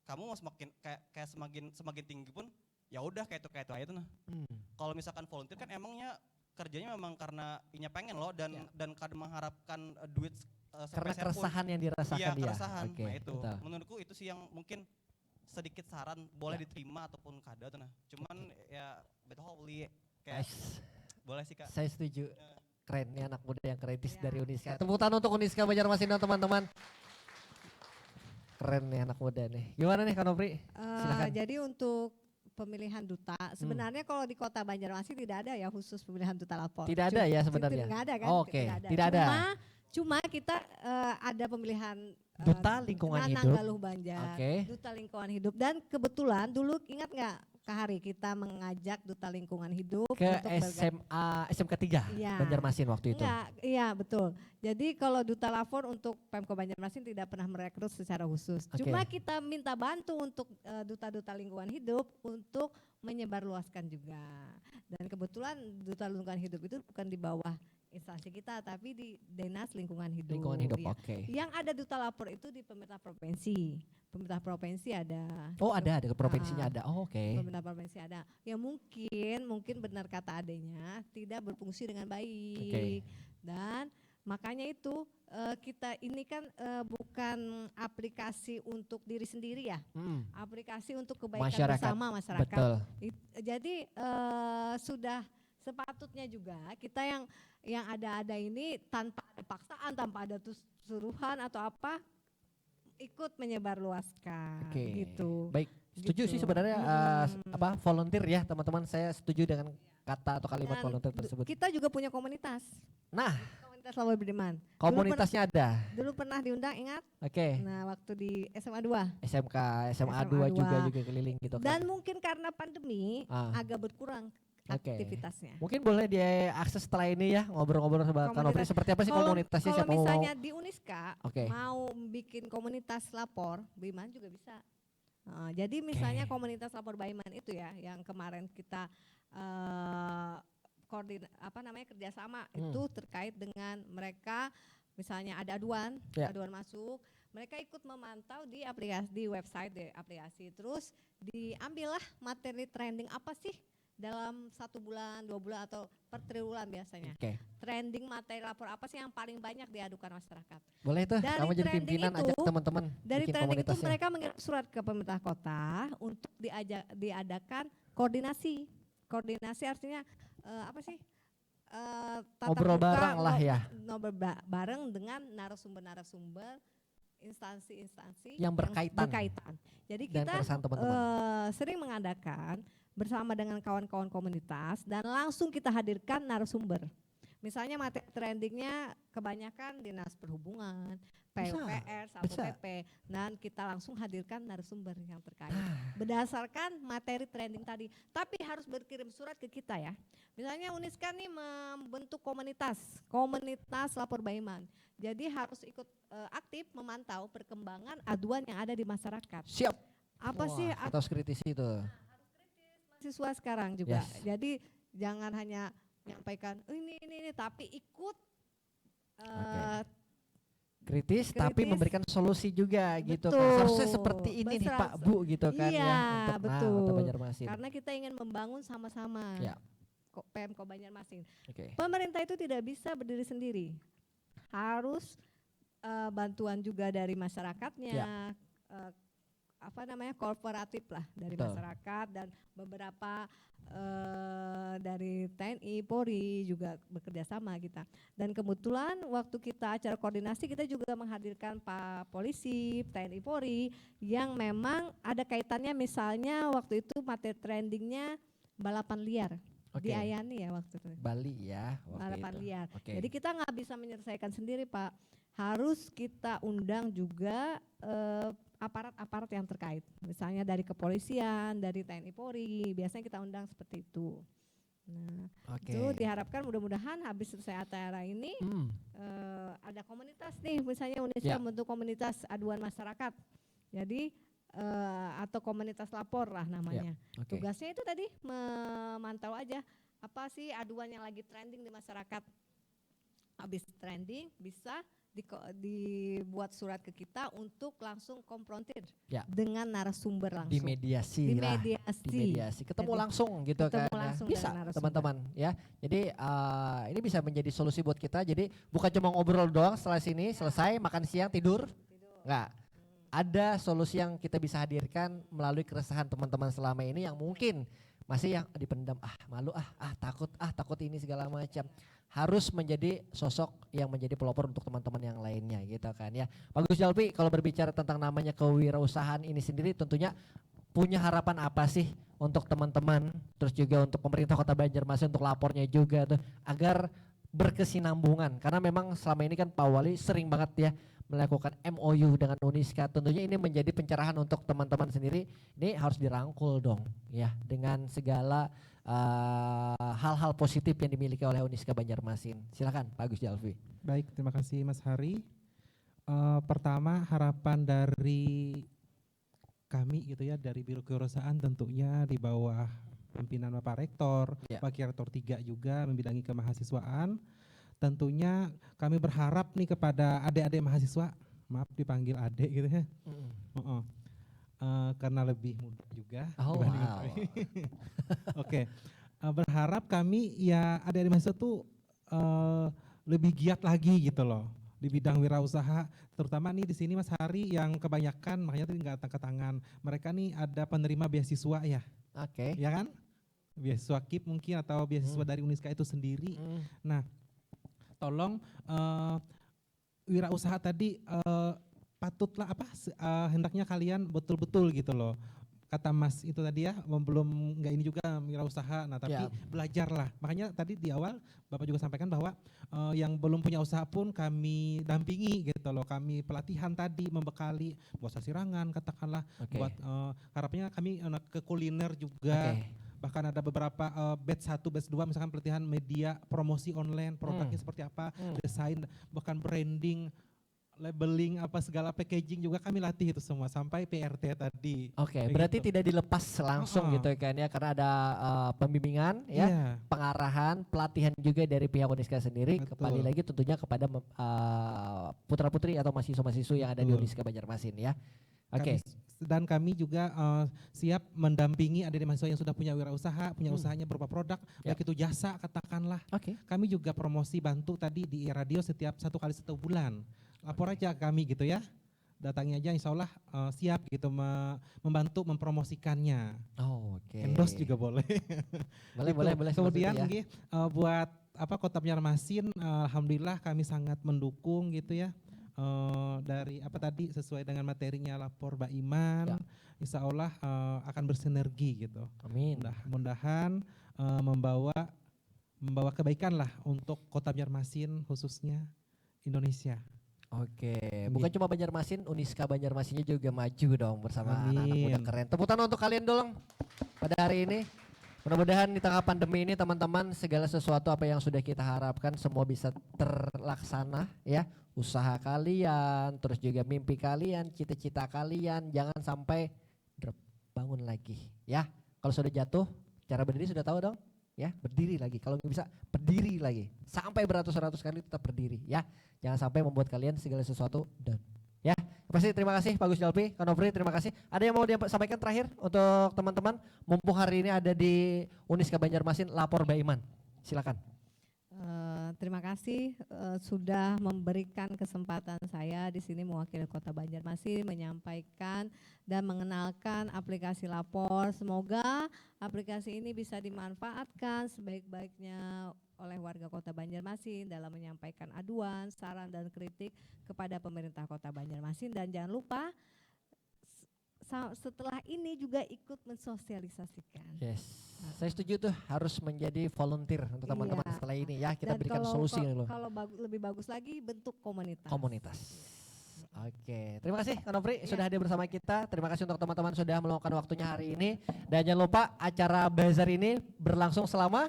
kamu mau semakin tinggi pun ya udah kayak itu aja tuh nah. Kalau misalkan volunteer kan emangnya kerjanya memang karena inya pengen loh dan kadang mengharapkan duit
karena keresahan yang dirasakan
dia. Iya,
keresahan.
Okay, nah itu.
Betul.
Menurutku itu sih yang mungkin sedikit saran boleh diterima ataupun kada tuh nah. Cuman ya betul hopefully kayak boleh sih Kak.
Saya setuju. Keren nih anak muda yang kritis dari Uniska. Tepuk tangan untuk Uniska Banjarmasin teman-teman. Keren nih anak muda nih. Gimana nih Kak Nofri? Silakan.
Jadi untuk pemilihan duta, sebenarnya kalau di Kota Banjarmasin tidak ada ya khusus pemilihan duta lapor.
Tidak ada ya sebenarnya?
Tidak ada kan?
Oke, tidak ada.
Cuma kita ada pemilihan
Duta Lingkungan
Nanang
Hidup.
Galuh Banjar,
Oke.
Duta Lingkungan Hidup, dan kebetulan dulu ingat nggak Kak Hari kita mengajak Duta Lingkungan Hidup
Ke
untuk
SMK 3
ya.
Banjarmasin waktu itu.
Enggak, iya betul. Jadi kalau Duta Lapor untuk Pemko Banjarmasin tidak pernah merekrut secara khusus.
Oke.
Cuma kita minta bantu untuk duta-duta lingkungan hidup untuk menyebarluaskan juga. Dan kebetulan Duta Lingkungan Hidup itu bukan di bawah instansi kita tapi di Dinas Lingkungan Hidup.
Lingkungan Hidup,
Ya.
oke.
Yang ada Duta Lapor itu di pemerintah provinsi. Pemerintah provinsi ada.
Oh ada ke provinsinya ada. Oh, oke.
Pemerintah provinsi ada. Ya mungkin benar kata adanya tidak berfungsi dengan baik. Dan makanya itu kita ini kan bukan aplikasi untuk diri sendiri ya. Aplikasi untuk kebaikan bersama masyarakat.
Betul.
Jadi sudah sepatutnya juga kita yang ada ini tanpa ada paksaan, tanpa ada suruhan atau apa ikut menyebarluaskan gitu.
Baik, setuju sih sebenarnya volunteer ya teman-teman, saya setuju dengan kata atau kalimat volunteer tersebut.
Kita juga punya komunitas.
Nah,
komunitas Lapor Budiman.
Komunitasnya ada.
Dulu pernah diundang, ingat?
Oke.
Nah, waktu di SMA 2.
SMA 2 juga keliling gitu kan.
Dan mungkin karena pandemi agak berkurang aktivitasnya.
Mungkin boleh diakses setelah ini ya, ngobrol-ngobrol sama Kak Nofri seperti apa sih komunitasnya, siapa
mau. Kalau misalnya di Uniska mau bikin komunitas lapor, Baiman juga bisa. Jadi misalnya komunitas lapor Baiman itu ya, yang kemarin kita kerjasama itu terkait dengan mereka, misalnya ada aduan masuk, mereka ikut memantau di aplikasi, di website, di aplikasi, terus diambillah materi trending apa sih dalam 1 bulan, 2 bulan atau per triwulan biasanya. Trending materi lapor apa sih yang paling banyak diadukan masyarakat.
Boleh tuh, kamu jadi pimpinan, ajak teman-teman.
Dari trending itu mereka mengirim surat ke pemerintah kota untuk diadakan koordinasi. Koordinasi artinya apa sih?
Ngobrol bareng lah ya.
Ngobrol bareng dengan narasumber-narasumber, instansi-instansi
yang berkaitan.
Jadi kita sering mengadakan bersama dengan kawan-kawan komunitas dan langsung kita hadirkan narasumber. Misalnya materi trendingnya kebanyakan Dinas Perhubungan, PUPR, Satpol
bisa.
PP, dan kita langsung hadirkan narasumber yang terkait berdasarkan materi trending tadi. Tapi harus berkirim surat ke kita ya. Misalnya Uniska nih membentuk komunitas lapor Baiman. Jadi harus ikut aktif memantau perkembangan aduan yang ada di masyarakat.
Siap.
Apa sih
Kita harus kritisi itu.
siswa sekarang juga.
Yes.
Jadi jangan hanya menyampaikan ini tapi ikut
kritis tapi memberikan solusi juga gitu kan.
Betul.
Seharusnya seperti ini nih Pak Bu gitu kan
iya,
ya untuk
betul.
untuk Banjarmasin.
Karena kita ingin membangun sama-sama.
Ya.
Pemko Banjarmasin.
Oke.
Pemerintah itu tidak bisa berdiri sendiri. Harus bantuan juga dari masyarakatnya. Kooperatif lah dari
Betul.
masyarakat dan beberapa dari TNI, Polri juga bekerja sama kita. Dan kebetulan waktu kita acara koordinasi kita juga menghadirkan Pak Polisi, TNI, Polri yang memang ada kaitannya, misalnya waktu itu materi trendingnya balapan liar. Di Ayani ya waktu itu.
Bali ya.
Balapan liar.
Okay.
Jadi kita nggak bisa menyelesaikan sendiri Pak. Harus kita undang juga aparat-aparat yang terkait, misalnya dari kepolisian, dari TNI Polri, biasanya kita undang seperti itu. Nah, itu diharapkan mudah-mudahan habis selesai acara ini ada komunitas nih, misalnya Indonesia membentuk komunitas aduan masyarakat, jadi atau komunitas lapor lah namanya. Tugasnya itu tadi memantau aja apa sih aduan yang lagi trending di masyarakat. Habis trending bisa dibuat surat ke kita untuk langsung konfrontir dengan narasumber langsung.
Dimediasi. Ketemu langsung gitu kan.
Langsung
bisa teman-teman ya. Jadi ini bisa menjadi solusi buat kita. Jadi bukan cuma ngobrol doang setelah sini selesai makan siang tidur. Enggak. Ada solusi yang kita bisa hadirkan melalui keresahan teman-teman selama ini yang mungkin masih yang dipendam, malu, takut ini segala macam. Harus menjadi sosok yang menjadi pelopor untuk teman-teman yang lainnya gitu kan ya. Pak Gus Jalfi, kalau berbicara tentang namanya kewirausahaan ini sendiri tentunya punya harapan apa sih untuk teman-teman, terus juga untuk pemerintah Kota Banjarmasin untuk lapornya juga tuh agar berkesinambungan, karena memang selama ini kan Pak Wali sering banget ya melakukan MOU dengan Uniska. Tentunya ini menjadi pencerahan untuk teman-teman sendiri. Ini harus dirangkul dong ya dengan segala hal-hal positif yang dimiliki oleh Uniska Banjarmasin. Silakan Pak Gus Jalfi.
Baik, terima kasih Mas Hari. Pertama harapan dari kami gitu ya, dari Biro Kewirausahaan tentunya di bawah pimpinan Bapak Rektor, Wakil Rektor 3 juga membidangi kemahasiswaan. Tentunya kami berharap nih kepada adik-adik mahasiswa, maaf dipanggil adik gitu ya. Karena lebih muda juga. Oke. Berharap kami ya adik-adik mahasiswa tuh lebih giat lagi gitu loh di bidang wirausaha, terutama nih di sini Mas Hari yang kebanyakan makanya tadi nggak angkat tangan. Mereka nih ada penerima beasiswa ya. Ya kan? Beasiswa KIP mungkin atau beasiswa dari Uniska itu sendiri. Nah, tolong wirausaha tadi patutlah hendaknya kalian betul-betul gitu loh. Kata Mas itu tadi ya, belum nggak ini juga wirausaha, nah tapi belajarlah. Makanya tadi di awal Bapak juga sampaikan bahwa yang belum punya usaha pun kami dampingi gitu loh. Kami pelatihan tadi membekali buat sasirangan katakanlah, buat harapannya kami ke kuliner juga. Bahkan ada beberapa batch 1, batch 2 misalkan pelatihan media, promosi online, produknya seperti apa, desain, bahkan branding, labeling, apa segala packaging juga kami latih itu semua sampai PRT tadi.
Berarti gitu. Tidak dilepas langsung gitu kan ya, karena ada pembimbingan ya, pengarahan, pelatihan juga dari pihak Uniska sendiri. Kembali lagi tentunya kepada putra-putri atau mahasiswa-mahasiswa yang ada di Uniska Banjarmasin ya.
Dan kami juga siap mendampingi adik-adik mahasiswa yang sudah punya wirausaha, punya usahanya berupa produk, baik itu jasa katakanlah. Kami juga promosi bantu tadi di radio setiap 1 kali 1 bulan. Lapor aja kami gitu ya. Datangi aja insya Allah siap gitu membantu mempromosikannya. Endorse juga boleh.
boleh.
Kemudian buat Kota Banjarmasin, alhamdulillah kami sangat mendukung gitu ya. Dari tadi sesuai dengan materinya lapor Baiman, insya Allah akan bersinergi gitu.
Amin.
Mudah-mudahan membawa membawa kebaikan lah untuk Kota Banjarmasin khususnya Indonesia.
Oke, bukan cuma Banjarmasin, Uniska Banjarmasinnya juga maju dong bersama anak-anak muda keren. Tepuk tangan untuk kalian dong pada hari ini. Mudah-mudahan di tengah pandemi ini teman-teman segala sesuatu apa yang sudah kita harapkan semua bisa terlaksana ya. Usaha kalian, terus juga mimpi kalian, cita-cita kalian jangan sampai drop, bangun lagi ya. Kalau sudah jatuh, cara berdiri sudah tahu dong ya, berdiri lagi. Kalau bisa berdiri lagi sampai beratus-ratus kali tetap berdiri ya. Jangan sampai membuat kalian segala sesuatu down ya. Pasti terima kasih Pak Gus Jalpi, Kak Nofri, terima kasih. Ada yang mau disampaikan terakhir untuk teman-teman? Mumpung hari ini ada di Uniska Banjarmasin, lapor Mbak Iman. Silakan.
Terima kasih sudah memberikan kesempatan saya di sini mewakili Kota Banjarmasin menyampaikan dan mengenalkan aplikasi lapor. Semoga aplikasi ini bisa dimanfaatkan sebaik-baiknya oleh warga Kota Banjarmasin dalam menyampaikan aduan, saran dan kritik kepada pemerintah Kota Banjarmasin, dan jangan lupa setelah ini juga ikut mensosialisasikan.
Yes, saya setuju tuh harus menjadi volunteer untuk teman-teman setelah ini ya, kita berikan solusi loh.
Kalau lebih bagus lagi bentuk komunitas.
Oke, terima kasih Kak Nofri sudah hadir bersama kita. Terima kasih untuk teman-teman sudah meluangkan waktunya hari ini. Dan jangan lupa acara bazar ini berlangsung selama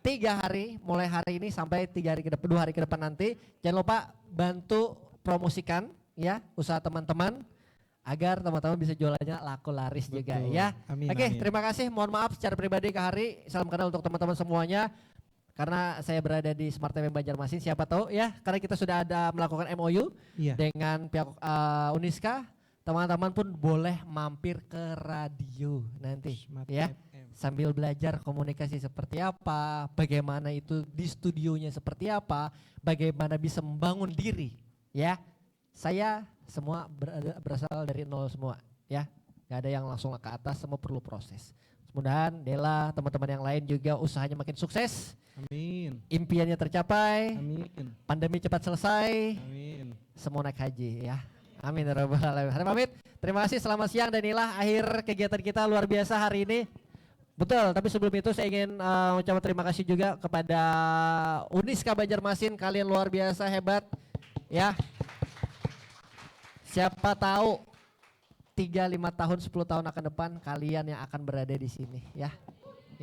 3 hari, mulai hari ini sampai 2 hari ke depan nanti. Jangan lupa bantu promosikan ya usaha teman-teman agar teman-teman bisa jualannya laku laris. Betul juga ya.
Amin,
Oke,
amin.
terima kasih. Mohon maaf secara pribadi Kak Hari. Salam kenal untuk teman-teman semuanya. Karena saya berada di Smart FM Banjarmasin, siapa tahu ya, karena kita sudah ada melakukan MOU dengan pihak Uniska, teman-teman pun boleh mampir ke radio nanti Smart ya. FM. Sambil belajar komunikasi seperti apa, bagaimana itu di studionya seperti apa, bagaimana bisa membangun diri ya. Saya semua berasal dari nol semua ya, gak ada yang langsung ke atas, semua perlu proses. Mudah-mudahan Dela, teman-teman yang lain juga usahanya makin sukses.
Amin.
Impiannya tercapai.
Amin.
Pandemi cepat selesai.
Amin.
Semua naik haji ya. Amin ya rabbal alamin. Hari pamit. Terima kasih, selamat siang, dan inilah akhir kegiatan kita luar biasa hari ini. Betul, tapi sebelum itu saya ingin ucapkan terima kasih juga kepada Uniska Banjarmasin, kalian luar biasa hebat ya. Siapa tahu 3, 5 tahun, 10 tahun akan depan kalian yang akan berada di sini ya.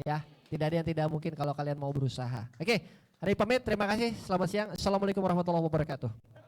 Ya, tidak ada yang tidak mungkin kalau kalian mau berusaha. Oke, hari pamit, terima kasih, selamat siang. Assalamualaikum warahmatullahi wabarakatuh.